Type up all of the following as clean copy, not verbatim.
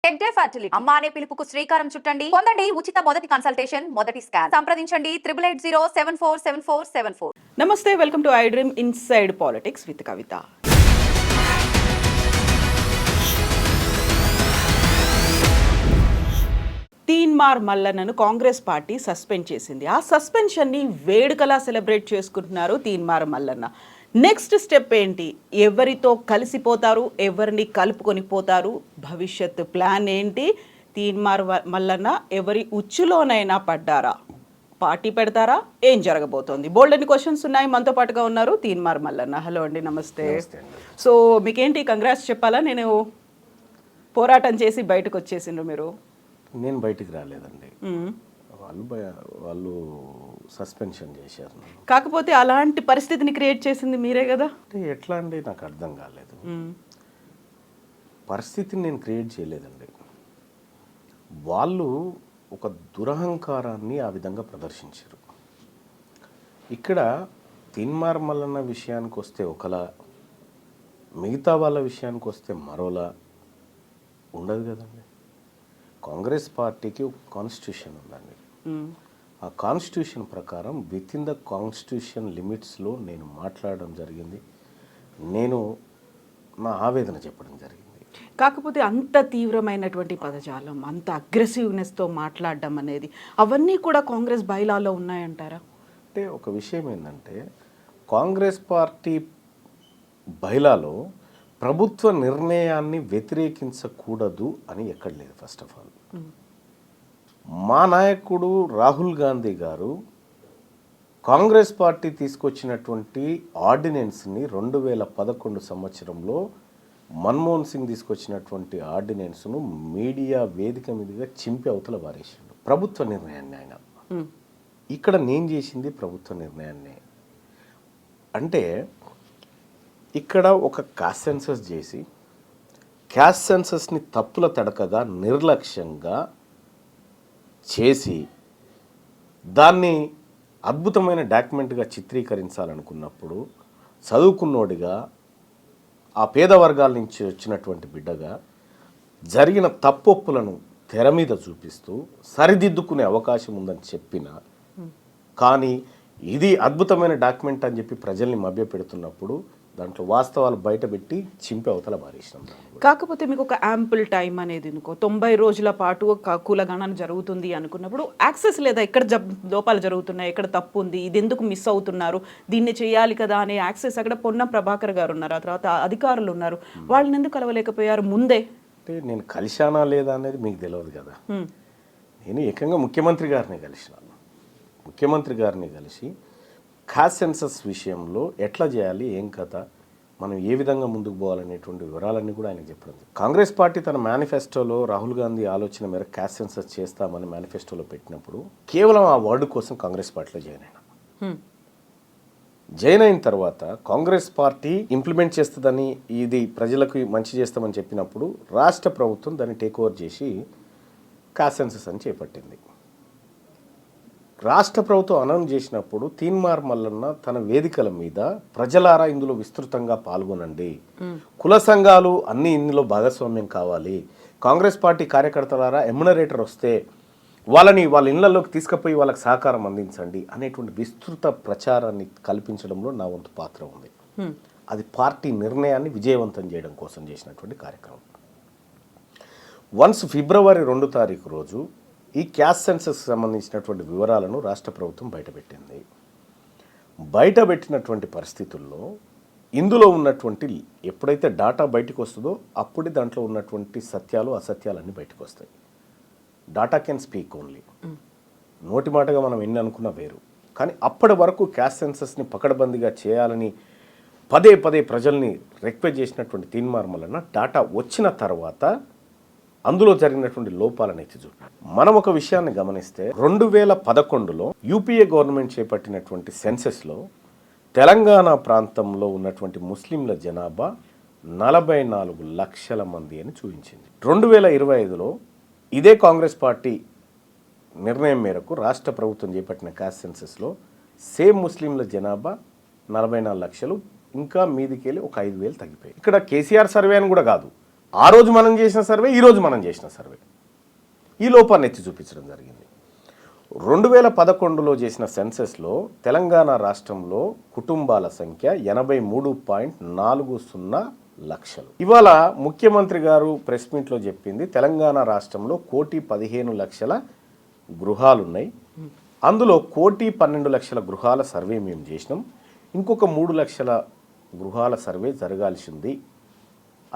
Tech day fertility అమ్మ అనే పిలుపుకు శ్రీకారం చుట్టండి. పొందండి ఉచిత మొదటి కన్సల్టేషన్, మొదటి స్కాన్. సంప్రదించండి 8880747474. నమస్తే, welcome to iDream inside politics with Kavitha. Teenmar మల్లన్నను కాంగ్రెస్ పార్టీ సస్పెండ్ చేసింది. ఆ సస్పెన్షన్ని వేడుకలా సెలబ్రేట్ చేసుకుంటున్నారు తీన్మార్ మల్లన్న. నెక్స్ట్ స్టెప్ ఏంటి? ఎవరితో కలిసిపోతారు, ఎవరిని కలుపుకొని పోతారు, భవిష్యత్ ప్లాన్ ఏంటి? తీన్మార్ మల్లన్న ఎవరి ఉచ్చులోనైనా పడ్డారా? పార్టీ పెడతారా? ఏం జరగబోతోంది? బోల్డ్ అన్ని క్వశ్చన్స్ ఉన్నాయి. మనతో పాటుగా ఉన్నారు తీన్మార్ మల్లన్న. హలో అండి, నమస్తే. సో మీకేంటి కంగ్రాట్స్ చెప్పాలా? నేను పోరాటం చేసి బయటకు వచ్చేసిండ్రు మీరు. నేను బయటికి రాలేదండి, వాళ్ళు సస్పెన్షన్ చేశారు. కాకపోతే అలాంటి పరిస్థితిని క్రియేట్ చేసింది మీరే కదా. అంటే ఎట్లా అండి, నాకు అర్థం కాలేదు. పరిస్థితిని నేను క్రియేట్ చేయలేదండి. వాళ్ళు ఒక దురహంకారాన్ని ఆ విధంగా ప్రదర్శించారు. ఇక్కడ తీన్మార్ మల్లన్న విషయానికి వస్తే ఒకలా, మిగతా వాళ్ళ విషయానికి వస్తే మరోలా ఉండదు కదండి. కాంగ్రెస్ పార్టీకి ఒక కాన్స్టిట్యూషన్ ఉందండి. ఆ కాన్స్టిట్యూషన్ ప్రకారం విత్ ఇన్ ద కాన్స్టిట్యూషన్ లిమిట్స్లో నేను మాట్లాడడం జరిగింది. నేను నా ఆవేదన చెప్పడం జరిగింది. కాకపోతే అంత తీవ్రమైనటువంటి పదజాలం, అంత అగ్రెసివ్నెస్తో మాట్లాడడం అనేది, అవన్నీ కూడా కాంగ్రెస్ బైలాలో ఉన్నాయంటారా? అంటే ఒక విషయం ఏంటంటే, కాంగ్రెస్ పార్టీ బైలాలో ప్రభుత్వ నిర్ణయాన్ని వ్యతిరేకించకూడదు అని ఎక్కడ లేదు. ఫస్ట్ ఆఫ్ ఆల్, మా నాయకుడు రాహుల్ గాంధీ గారు కాంగ్రెస్ పార్టీ తీసుకొచ్చినటువంటి ఆర్డినెన్స్ని 2011 సంవత్సరంలో మన్మోహన్ సింగ్ తీసుకొచ్చినటువంటి ఆర్డినెన్స్ను మీడియా వేదిక మీదుగా చింపి అవతల వారేసిండు ప్రభుత్వ నిర్ణయాన్ని. ఆయన ఇక్కడ నేను చేసింది ప్రభుత్వ నిర్ణయాన్ని. అంటే ఇక్కడ ఒక క్యాస్ట్ సెన్సస్ చేసి, క్యాస్ట్ సెన్సస్ని తప్పుల తడకగా నిర్లక్ష్యంగా చేసి దాన్ని అద్భుతమైన డాక్యుమెంట్గా చిత్రీకరించాలనుకున్నప్పుడు, చదువుకున్నోడిగా ఆ పేద వర్గాల నుంచి వచ్చినటువంటి బిడ్డగా జరిగిన తప్పొప్పులను తెర మీద చూపిస్తూ సరిదిద్దుకునే అవకాశం ఉందని చెప్పిన, కానీ ఇది అద్భుతమైన డాక్యుమెంట్ అని చెప్పి ప్రజల్ని మభ్యపెడుతున్నప్పుడు దాంట్లో వాస్తవాలు బయటపెట్టి చింపి అవతల మారేసినాం. కాకపోతే మీకు ఒక యాంపుల్ టైం అనేది, 90 రోజుల పాటు కులగణన జరుగుతుంది అనుకున్నప్పుడు యాక్సెస్ లేదా, ఎక్కడ లోపాలు జరుగుతున్నాయి, ఎక్కడ తప్పు ఉంది, ఇది ఎందుకు మిస్ అవుతున్నారు, దీన్ని చేయాలి కదా అనే యాక్సెస్ అక్కడ పొన్నం ప్రభాకర్ గారు ఉన్నారు, ఆ తర్వాత అధికారులు ఉన్నారు. వాళ్ళని ఎందుకు కలవలేకపోయారు ముందే? అంటే నేను కలిశానా లేదా అనేది మీకు తెలియదు కదా. నేను ఏకంగా ముఖ్యమంత్రి గారిని కలిసినాను. ముఖ్యమంత్రి గారిని కలిసి క్యాస్ట్ సెన్సస్ విషయంలో ఎట్లా చేయాలి, ఏం కథ, మనం ఏ విధంగా ముందుకు పోవాలనేటువంటి వివరాలన్నీ కూడా ఆయనకు చెప్పడం. కాంగ్రెస్ పార్టీ తన మేనిఫెస్టోలో రాహుల్ గాంధీ ఆలోచన మేరకు క్యాస్ట్ సెన్సస్ చేస్తామని మేనిఫెస్టోలో పెట్టినప్పుడు కేవలం ఆ వర్డ్ కోసం కాంగ్రెస్ పార్టీలో జాయిన్ అయిన తర్వాత కాంగ్రెస్ పార్టీ ఇంప్లిమెంట్ చేస్తుందని, ఇది ప్రజలకు మంచి చేస్తామని చెప్పినప్పుడు రాష్ట్ర ప్రభుత్వం దాన్ని టేక్ ఓవర్ చేసి క్యాస్ట్ సెన్సస్ అని చేపట్టింది. రాష్ట్ర ప్రభుత్వం అనౌన్స్ చేసినప్పుడు తీన్మార్ మల్లన్న తన వేదికల మీద ప్రజలారా ఇందులో విస్తృతంగా పాల్గొనండి, కుల సంఘాలు అన్ని ఇందులో భాగస్వామ్యం కావాలి, కాంగ్రెస్ పార్టీ కార్యకర్తలారా ఎమ్యునరేటర్ వస్తే వాళ్ళని వాళ్ళ ఇళ్లలోకి తీసుకుపోయి వాళ్ళకి సహకారం అందించండి అనేటువంటి విస్తృత ప్రచారాన్ని కల్పించడంలో నా వంతు పాత్ర ఉంది. అది పార్టీ నిర్ణయాన్ని విజయవంతం చేయడం కోసం చేసినటువంటి కార్యక్రమం. వన్స్ ఫిబ్రవరి 2 తారీఖు రోజు ఈ క్యాస్ట్ సెన్సస్ సంబంధించినటువంటి వివరాలను రాష్ట్ర ప్రభుత్వం బయటపెట్టింది. బయటపెట్టినటువంటి పరిస్థితుల్లో ఇందులో ఉన్నటువంటి, ఎప్పుడైతే డాటా బయటకు వస్తుందో అప్పుడే దాంట్లో ఉన్నటువంటి సత్యాలు అసత్యాలన్నీ బయటకు వస్తాయి. Data can speak only. నోటి మాటగా మనం ఎన్ని అనుకున్నా వేరు. కానీ అప్పటి వరకు క్యాస్ట్ సెన్సస్ని పకడ్బందీగా చేయాలని పదే పదే ప్రజల్ని రిక్వెస్ట్ చేసినటువంటి తీన్మార్ మల్లన్న డాటా వచ్చిన తర్వాత అందులో జరిగినటువంటి లోపాలను ఎత్తి చూపారు. మనం ఒక విషయాన్ని గమనిస్తే 2011లో యూపీఏ గవర్నమెంట్ చేపట్టినటువంటి సెన్సెస్లో తెలంగాణ ప్రాంతంలో ఉన్నటువంటి ముస్లింల జనాభా 44 లక్షల మంది అని చూపించింది. 2025లో ఇదే కాంగ్రెస్ పార్టీ నిర్ణయం మేరకు రాష్ట్ర ప్రభుత్వం చేపట్టిన క్యాస్ట్ సెన్సెస్లో సేమ్ ముస్లింల జనాభా 44 లక్షలు, ఇంకా మీదికెళ్ళి ఒక 5,000 తగ్గిపోయాయి. ఇక్కడ కేసీఆర్ సర్వే అని కూడా కాదు, ఆ రోజు మనం చేసిన సర్వే, ఈరోజు మనం చేసిన సర్వే ఈ లోపాన్ని ఎత్తి చూపించడం జరిగింది. 2011లో చేసిన సెన్సెస్లో తెలంగాణ రాష్ట్రంలో కుటుంబాల సంఖ్య 83.40 లక్షలు. ఇవాళ ముఖ్యమంత్రి గారు ప్రెస్ మీట్లో చెప్పింది తెలంగాణ రాష్ట్రంలో 1,15,00,000 గృహాలున్నాయి, అందులో 1,12,00,000 గృహాల సర్వే మేము చేసినాం, ఇంకొక 3 లక్షల గృహాల సర్వే జరగాల్సింది,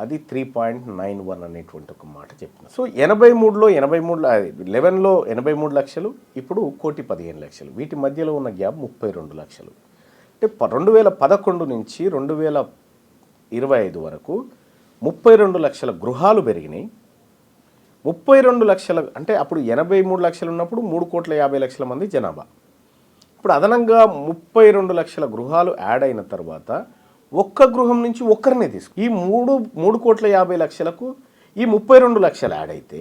అది 3.91 అనేటువంటి ఒక మాట చెప్పిన. సో 11లో 83 లక్షలు, ఇప్పుడు 1,15,00,000, వీటి మధ్యలో ఉన్న గ్యాప్ 32 లక్షలు. అంటే 2011 నుంచి 2025 వరకు 32 లక్షల గృహాలు పెరిగినాయి. 32 లక్షల అంటే అప్పుడు 83 లక్షలు ఉన్నప్పుడు 3,50,00,000 మంది జనాభా. ఇప్పుడు అదనంగా 32 లక్షల గృహాలు యాడ్ అయిన తర్వాత ఒక్క గృహం నుంచి ఒక్కరినే తీసుకు ఈ 3,50,00,000కు ఈ 32 లక్షలు యాడ్ అయితే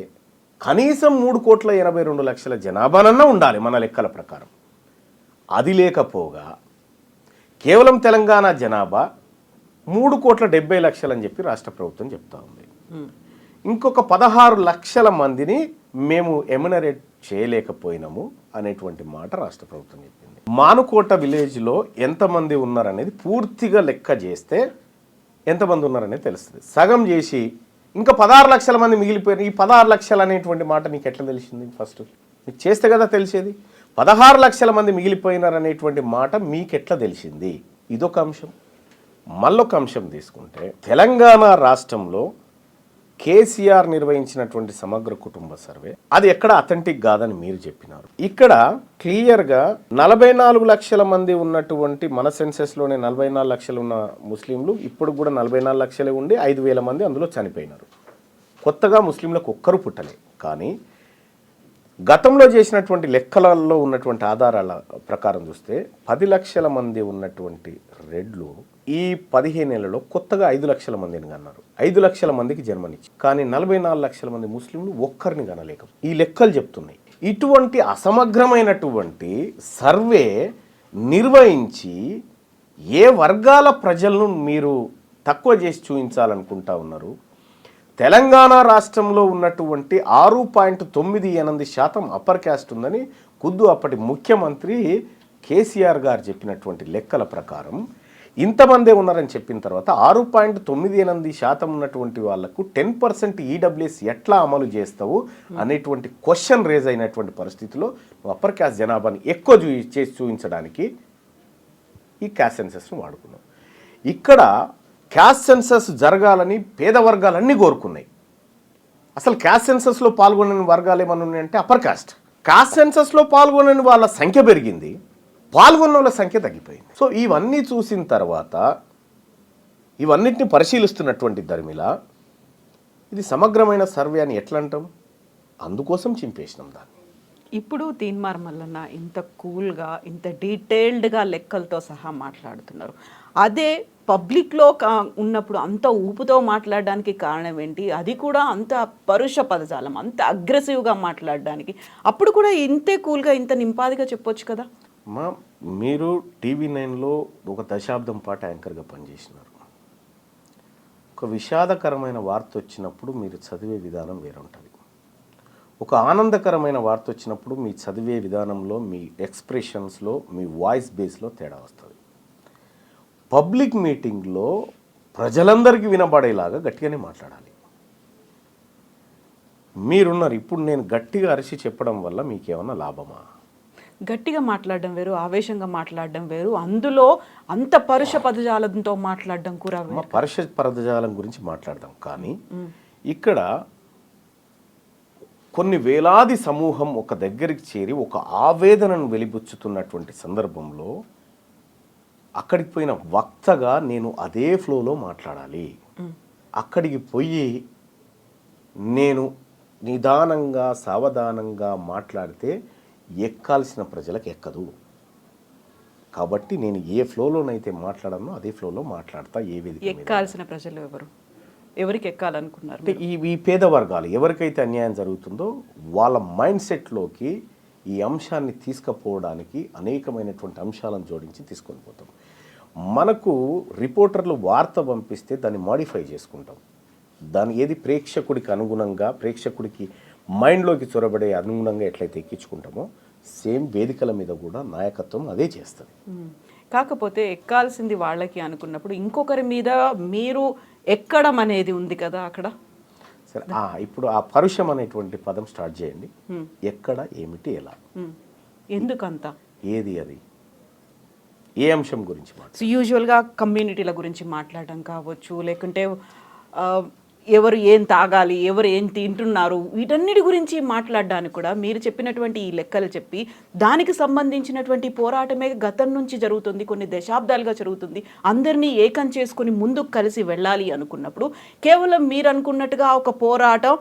కనీసం 3,82,00,000 జనాభానన్నా ఉండాలి మన లెక్కల ప్రకారం. అది లేకపోగా కేవలం తెలంగాణ జనాభా 3,70,00,000 అని చెప్పి రాష్ట్ర ప్రభుత్వం చెప్తా ఉంది. ఇంకొక 16 లక్షల మందిని మేము ఎమ్యునరేట్ చేయలేకపోయినాము అనేటువంటి మాట రాష్ట్ర ప్రభుత్వం చెప్పింది. మానుకోట విలేజ్లో ఎంతమంది ఉన్నారనేది పూర్తిగా లెక్క చేస్తే ఎంతమంది ఉన్నారనేది తెలుస్తుంది. సగం చేసి ఇంకా 16 లక్షల మంది మిగిలిపోయారు. ఈ 16 లక్షలు అనేటువంటి మాట నీకు ఎట్లా తెలిసింది? ఫస్ట్ మీకు చేస్తే కదా తెలిసేది. 16 లక్షల మంది మిగిలిపోయినారనేటువంటి మాట మీకెట్లా తెలిసింది? ఇదొక అంశం. మళ్ళొక అంశం తీసుకుంటే తెలంగాణ రాష్ట్రంలో కేసీఆర్ నిర్వహించినటువంటి సమగ్ర కుటుంబ సర్వే అది ఎక్కడ అథెంటిక్ కాదని మీరు చెప్పినారు. ఇక్కడ క్లియర్గా 44 లక్షల మంది ఉన్నటువంటి మన సెన్సెస్లోనే 44 లక్షలు ఉన్న ముస్లింలు ఇప్పుడు కూడా 44 లక్షలే ఉండి 5,000 మంది అందులో చనిపోయినారు. కొత్తగా ముస్లింలకు ఒక్కరు పుట్టలే. కానీ గతంలో చేసినటువంటి లెక్కలలో ఉన్నటువంటి ఆధారాల ప్రకారం చూస్తే 10 లక్షల మంది ఉన్నటువంటి రెడ్లు ఈ 15 ఏళ్లలో కొత్తగా 5 లక్షల మందిని కన్నారు. 5 లక్షల మందికి జన్మనిచ్చి, కానీ 44 లక్షల మంది ముస్లింలు ఒక్కరిని కనలేక ఈ లెక్కలు చెప్తున్నాయి. ఇటువంటి అసమగ్రమైనటువంటి సర్వే నిర్వహించి ఏ వర్గాల ప్రజలను మీరు తక్కువ చేసి చూపించాలనుకుంటా ఉన్నారు? తెలంగాణ రాష్ట్రంలో ఉన్నటువంటి 6.98% అప్పర్ క్యాస్ట్ ఉందని ఖుద్దు అప్పటి ముఖ్యమంత్రి కేసీఆర్ గారు చెప్పినటువంటి లెక్కల ప్రకారం ఇంతమందే ఉన్నారని చెప్పిన తర్వాత 6.98% ఉన్నటువంటి వాళ్లకు 10% ఈడబ్ల్యూఎస్ ఎట్లా అమలు చేస్తావు అనేటువంటి క్వశ్చన్ రేజ్ అయినటువంటి పరిస్థితిలో అప్పర్ క్యాస్ట్ జనాభాని ఎక్కువ చేసి చూపించడానికి ఈ క్యాస్ట్ సెన్సస్ను వాడుకున్నాం. ఇక్కడ క్యాస్ట్ సెన్సస్ జరగాలని పేద వర్గాలన్నీ కోరుకున్నాయి. అసలు క్యాస్ట్ సెన్సస్లో పాల్గొనని వర్గాలు ఏమన్నా ఉన్నాయంటే అప్పర్ క్యాస్ట్. క్యాస్ట్ సెన్సస్లో పాల్గొనని వాళ్ళ సంఖ్య పెరిగింది, పాల్గొన్న వాళ్ళ సంఖ్య తగ్గిపోయింది. సో ఇవన్నీ చూసిన తర్వాత ఇవన్నిటిని పరిశీలిస్తున్నటువంటి ధర్మిల ఇది సమగ్రమైన సర్వే అని ఎట్లా అంటాం? అందుకోసం చింపేసినాం దాన్ని. ఇప్పుడు తీన్మార్ మల్లన్న ఇంత కూల్గా ఇంత డీటెయిల్డ్గా లెక్కలతో సహా మాట్లాడుతున్నారు. అదే పబ్లిక్లో ఉన్నప్పుడు అంత ఊపుతో మాట్లాడడానికి కారణం ఏంటి? అది కూడా అంత పరుష పదజాలం, అంత అగ్రెసివ్గా మాట్లాడడానికి అప్పుడు కూడా ఇంతే కూల్గా ఇంత నింపాదిగా చెప్పొచ్చు కదా. మీరు TV9లో ఒక దశాబ్దం పాటు యాంకర్గా పనిచేసినారు. ఒక విషాదకరమైన వార్త వచ్చినప్పుడు మీరు చదివే విధానం వేరే ఉంటుంది. ఒక ఆనందకరమైన వార్త వచ్చినప్పుడు మీ చదివే విధానంలో, మీ ఎక్స్ప్రెషన్స్లో, మీ వాయిస్ బేస్లో తేడా వస్తుంది. పబ్లిక్ మీటింగ్లో ప్రజలందరికీ వినబడేలాగా గట్టిగానే మాట్లాడాలి. మీరున్నారు. ఇప్పుడు నేను గట్టిగా అరిచి చెప్పడం వల్ల మీకేమన్నా లాభమా? గట్టిగా మాట్లాడడం వేరు, ఆవేశంగా మాట్లాడడం వేరు, అందులో అంత పరుష పదజాలంతో మాట్లాడడం కూడా వేరు. పరుష పదజాలం గురించి మాట్లాడదాం, కానీ ఇక్కడ కొన్ని వేలాది సమూహం ఒక దగ్గరికి చేరి ఒక ఆవేదనను వెలిబుచ్చుతున్నటువంటి సందర్భంలో అక్కడికి పోయిన వక్తగా నేను అదే ఫ్లోలో మాట్లాడాలి. అక్కడికి పోయి నేను నిదానంగా సావధానంగా మాట్లాడితే ఎక్కాల్సిన ప్రజలకు ఎక్కదు. కాబట్టి నేను ఏ ఫ్లోలోనైతే మాట్లాడానో అదే ఫ్లోలో మాట్లాడతా. ఏ వేదిక ఎక్కాల్సిన ప్రజలు ఎవరు? ఎవరికి ఎక్కాలనుకున్నారు? అంటే ఈ పేద వర్గాలు ఎవరికైతే అన్యాయం జరుగుతుందో వాళ్ళ మైండ్ సెట్లోకి ఈ అంశాన్ని తీసుకుపోవడానికి అనేకమైనటువంటి అంశాలను జోడించి తీసుకొని పోతాం. మనకు రిపోర్టర్లు వార్త పంపిస్తే దాన్ని మాడిఫై చేసుకుంటాం. దాని ఏది ప్రేక్షకుడికి అనుగుణంగా, ప్రేక్షకుడికి మైండ్లోకి చొరబడే అనుగుణంగా ఎట్లయితే ఎక్కించుకుంటామో సేమ్ వేదికల మీద కూడా నాయకత్వం అదే చేస్తుంది. కాకపోతే ఎక్కాల్సింది వాళ్ళకి అనుకున్నప్పుడు ఇంకొకరి మీద మీరు ఎక్కడం అనేది ఉంది కదా అక్కడ. సరే, ఇప్పుడు ఆ పరుషం అనేటువంటి పదం స్టార్ట్ చేయండి. ఎక్కడ, ఏమిటి, ఎలా, ఎందుకంత, ఏది, అది ఏ అంశం గురించి సో యూజువల్గా కమ్యూనిటీల గురించి మాట్లాడడం కావచ్చు, లేకుంటే ఎవరు ఏం తాగాలి, ఎవరు ఏం తింటున్నారు, వీటన్నిటి గురించి మాట్లాడడానికి కూడా మీరు చెప్పినటువంటి ఈ లెక్కలు చెప్పి దానికి సంబంధించినటువంటి పోరాటమే గతం నుంచి జరుగుతుంది, కొన్ని దశాబ్దాలుగా జరుగుతుంది. అందరినీ ఏకం చేసుకుని ముందుకు కలిసి వెళ్ళాలి అనుకున్నప్పుడు కేవలం మీరు అనుకున్నట్టుగా ఒక పోరాటం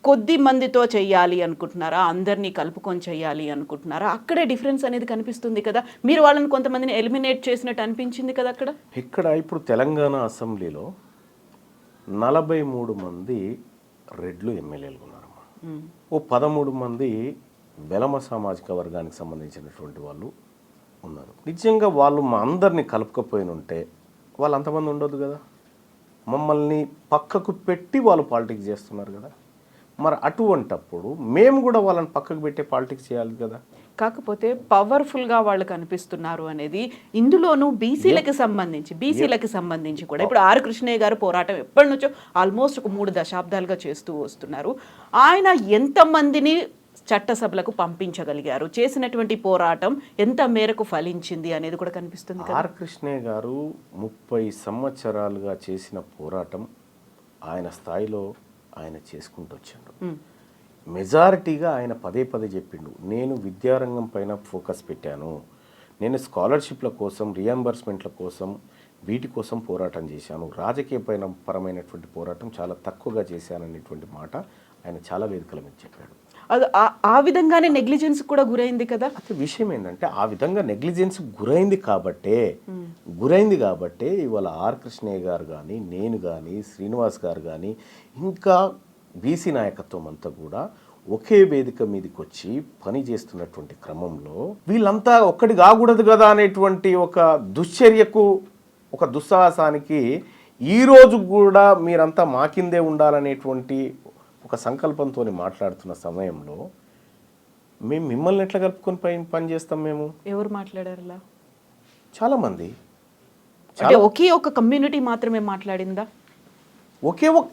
కొద్ది మందితో చెయ్యాలి అనుకుంటున్నారా, అందరినీ కలుపుకొని చెయ్యాలి అనుకుంటున్నారా? అక్కడే డిఫరెన్స్ అనేది కనిపిస్తుంది కదా. మీరు వాళ్ళని కొంతమందిని ఎలిమినేట్ చేసినట్టు అనిపించింది కదా అక్కడ. ఇక్కడ ఇప్పుడు తెలంగాణ అసెంబ్లీలో 43 మంది రెడ్లు ఎమ్మెల్యేలు ఉన్నారమ్మా. ఓ 13 మంది వెలమ సామాజిక వర్గానికి సంబంధించినటువంటి వాళ్ళు ఉన్నారు. నిజంగా వాళ్ళు మా అందరినీ కలుపుకపోయిన ఉంటే వాళ్ళు అంతమంది ఉండొద్దు కదా. మమ్మల్ని పక్కకు పెట్టి వాళ్ళు పాలిటిక్స్ చేస్తున్నారు కదా. మరి అటువంటప్పుడు మేము కూడా వాళ్ళని పక్కకు పెట్టే పాలిటిక్స్ చేయాలి కదా. కాకపోతే పవర్ఫుల్గా వాళ్ళు కనిపిస్తున్నారు అనేది ఇందులోనూ బీసీలకి సంబంధించి కూడా ఇప్పుడు ఆర్ కృష్ణయ్య గారు పోరాటం ఎప్పటి నుంచో ఆల్మోస్ట్ ఒక 3 దశాబ్దాలుగా చేస్తూ వస్తున్నారు. ఆయన ఎంతమందిని చట్టసభలకు పంపించగలిగారు, చేసినటువంటి పోరాటం ఎంత మేరకు ఫలించింది అనేది కూడా కనిపిస్తుంది కదా. ఆర్ కృష్ణయ్య గారు 30 సంవత్సరాలుగా చేసిన పోరాటం ఆయన స్థాయిలో ఆయన చేసుకుంటూ వచ్చాడు. మెజారిటీగా ఆయన పదే చెప్పిండు, నేను విద్యారంగం పైన ఫోకస్ పెట్టాను, నేను స్కాలర్షిప్ల కోసం, రియంబర్స్మెంట్ల కోసం, వీటి కోసం పోరాటం చేశాను, రాజకీయ పరమైనటువంటి పోరాటం చాలా తక్కువగా చేశాననేటువంటి మాట ఆయన చాలా వేదికల మీద చెప్పాడు. అది ఆ విధంగానే నెగ్లిజెన్స్ కూడా గురైంది కదా. అయితే విషయం ఏంటంటే ఆ విధంగా నెగ్లిజెన్స్ గురైంది కాబట్టే ఇవాళ ఆర్ కృష్ణయ్య గారు కానీ, నేను కానీ, శ్రీనివాస్ గారు కానీ, ఇంకా బీసీ నాయకత్వం అంతా కూడా ఒకే వేదిక మీదకి వచ్చి పని చేస్తున్నటువంటి క్రమంలో వీళ్ళంతా ఒక్కటి కాకూడదు కదా అనేటువంటి ఒక దుశ్చర్యకు, ఒక దుస్సాహసానికి ఈరోజు కూడా మీరంతా మా కిందే ఉండాలనేటువంటి ఒక సంకల్పంతో మాట్లాడుతున్న సమయంలో మేము మిమ్మల్ని ఎట్లా కలుపుకొని పని చేస్తాం? మేము ఎవరు మాట్లాడారు? చాలామంది. ఒకే ఒక కమ్యూనిటీ మాత్రమే మాట్లాడిందా?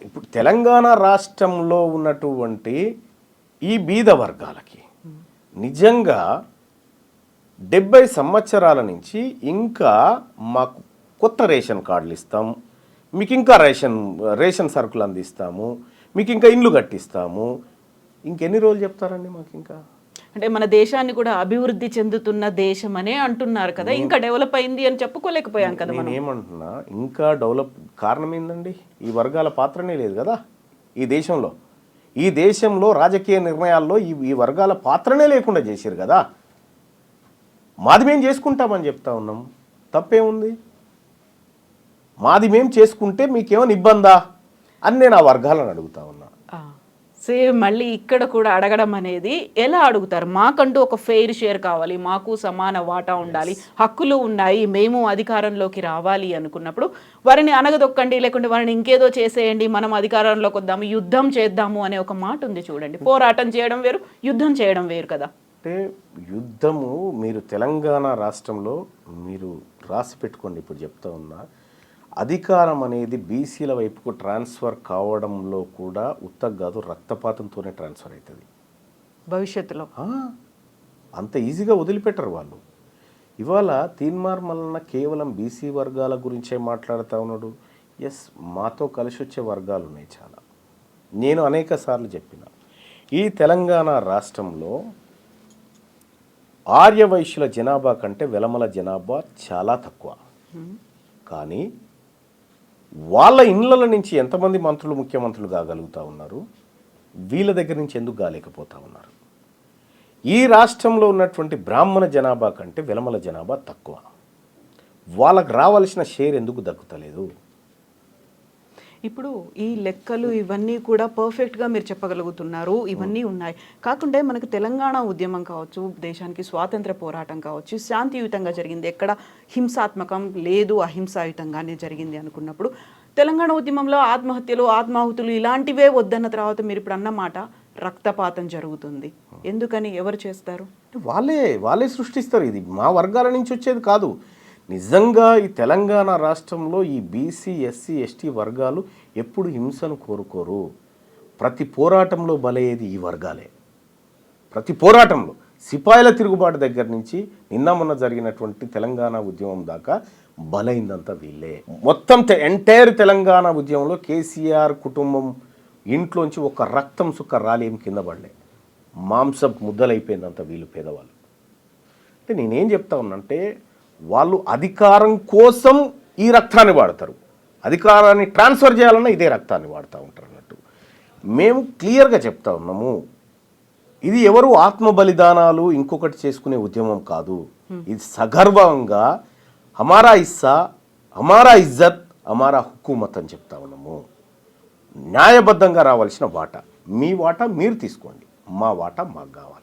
ఇప్పుడు తెలంగాణ రాష్ట్రంలో ఉన్నటువంటి ఈ బీద వర్గాలకి నిజంగా 70 సంవత్సరాల నుంచి ఇంకా మాకు కొత్త రేషన్ కార్డులు ఇస్తాం, మీకు ఇంకా రేషన్ సరుకులు అందిస్తాము, మీకు ఇంకా ఇండ్లు కట్టిస్తాము, ఇంకెన్ని రోజులు చెప్తారండి మాకు? ఇంకా అంటే మన దేశాన్ని కూడా అభివృద్ధి చెందుతున్న దేశం అనే అంటున్నారు కదా, ఇంకా డెవలప్ అయింది అని చెప్పుకోలేకపోయాం కదా. నేను ఏమంటున్నా, ఇంకా డెవలప్ కారణం ఏందండి? ఈ వర్గాల పాత్రనే లేదు కదా ఈ దేశంలో. ఈ దేశంలో రాజకీయ నిర్ణయాల్లో ఈ వర్గాల పాత్రనే లేకుండా చేశారు కదా. మాది మేము చేసుకుంటామని చెప్తా ఉన్నాం, తప్పేముంది? మాది మేము చేసుకుంటే మీకేమైనా ఇబ్బందా అని నేను ఆ వర్గాలను అడుగుతా ఉన్నా. సేమ్ మళ్ళీ ఇక్కడ కూడా అడగడం అనేది ఎలా అడుగుతారు? మాకంటూ ఒక ఫెయిర్ షేర్ కావాలి, మాకు సమాన వాటా ఉండాలి, హక్కులు ఉన్నాయి, మేము అధికారంలోకి రావాలి అనుకున్నప్పుడు వారిని అనగదొక్కండి, లేకుంటే వారిని ఇంకేదో చేసేయండి, మనం అధికారంలోకి వద్దాము, యుద్ధం చేద్దాము అనే ఒక మాట ఉంది చూడండి. పోరాటం చేయడం వేరు, యుద్ధం చేయడం వేరు కదా. అంటే యుద్ధము మీరు తెలంగాణ రాష్ట్రంలో మీరు రాసి పెట్టుకోండి. ఇప్పుడు చెప్తా ఉన్నా, అధికారం అనేది బీసీల వైపుకు ట్రాన్స్ఫర్ కావడంలో కూడా ఉత్తగా కాదు, రక్తపాతంతోనే ట్రాన్స్ఫర్ అవుతుంది భవిష్యత్తులో. అంత ఈజీగా వదిలిపెట్టరు వాళ్ళు. ఇవాళ తీన్మార్ మల్లన్న కేవలం బీసీ వర్గాల గురించే మాట్లాడుతూ ఉన్నాడు. ఎస్, మాతో కలిసి వచ్చే వర్గాలు ఉన్నాయి చాలా. నేను అనేక సార్లు చెప్పిన, ఈ తెలంగాణ రాష్ట్రంలో ఆర్యవైశ్యుల జనాభా కంటే వెలమల జనాభా చాలా తక్కువ. కానీ వాళ్ళ ఇండ్ల నుంచి ఎంతమంది మంత్రులు, ముఖ్యమంత్రులు కాగలుగుతూ ఉన్నారు, వీళ్ళ దగ్గర నుంచి ఎందుకు కాలేకపోతూ ఉన్నారు? ఈ రాష్ట్రంలో ఉన్నటువంటి బ్రాహ్మణ జనాభా కంటే వెలమల జనాభా తక్కువ. వాళ్ళకు రావాల్సిన షేర్ ఎందుకు దక్కుతలేదు? ఇప్పుడు ఈ లెక్కలు ఇవన్నీ కూడా పర్ఫెక్ట్గా మీరు చెప్పగలుగుతున్నారు, ఇవన్నీ ఉన్నాయి. కాకుండా మనకు తెలంగాణ ఉద్యమం కావచ్చు, దేశానికి స్వాతంత్ర పోరాటం కావచ్చు, శాంతియుతంగా జరిగింది, ఎక్కడ హింసాత్మకం లేదు, అహింసాయుతంగానే జరిగింది అనుకున్నప్పుడు తెలంగాణ ఉద్యమంలో ఆత్మహత్యలు, ఆత్మాహుతులు ఇలాంటివే వద్దన్న తర్వాత మీరు ఇప్పుడు అన్నమాట రక్తపాతం జరుగుతుంది. ఎందుకని, ఎవరు చేస్తారు? వాళ్ళే సృష్టిస్తారు. ఇది మా వర్గాల నుంచి వచ్చేది కాదు. నిజంగా ఈ తెలంగాణ రాష్ట్రంలో ఈ బీసీ, ఎస్సీ, ఎస్టీ వర్గాలు ఎప్పుడు హింసను కోరుకోరు. ప్రతి పోరాటంలో బలయ్యేది ఈ వర్గాలే. ప్రతి పోరాటంలో సిపాయిల తిరుగుబాటు దగ్గర నుంచి నిన్న మొన్న జరిగినటువంటి తెలంగాణ ఉద్యమం దాకా బలైందంతా వీళ్ళే. మొత్తం ఎంటైర్ తెలంగాణ ఉద్యమంలో కేసీఆర్ కుటుంబం ఇంట్లోంచి ఒక రక్తం సుక్క రాలేం కింద పడలే. మాంసం ముద్దలైపోయిందంతా వీళ్ళు పేదవాళ్ళు. అంటే నేనేం చెప్తా ఉన్నానంటే, వాళ్ళు అధికారం కోసం ఈ రక్తాన్ని వాడతారు, అధికారాన్ని ట్రాన్స్ఫర్ చేయాలన్నా ఇదే రక్తాన్ని వాడుతూ ఉంటారు అన్నట్టు. మేము క్లియర్గా చెప్తా ఉన్నాము, ఇది ఎవరు ఆత్మ బలిదానాలు ఇంకొకటి చేసుకునే ఉద్యమం కాదు. ఇది సగర్వంగా హమారా ఇస్సా, హమారా ఇజ్జత్, హమారా హుకూమత్ అని చెప్తా ఉన్నాము. న్యాయబద్ధంగా రావాల్సిన వాటా మీ వాటా మీరు తీసుకోండి, మా వాటా మాకు కావాలి.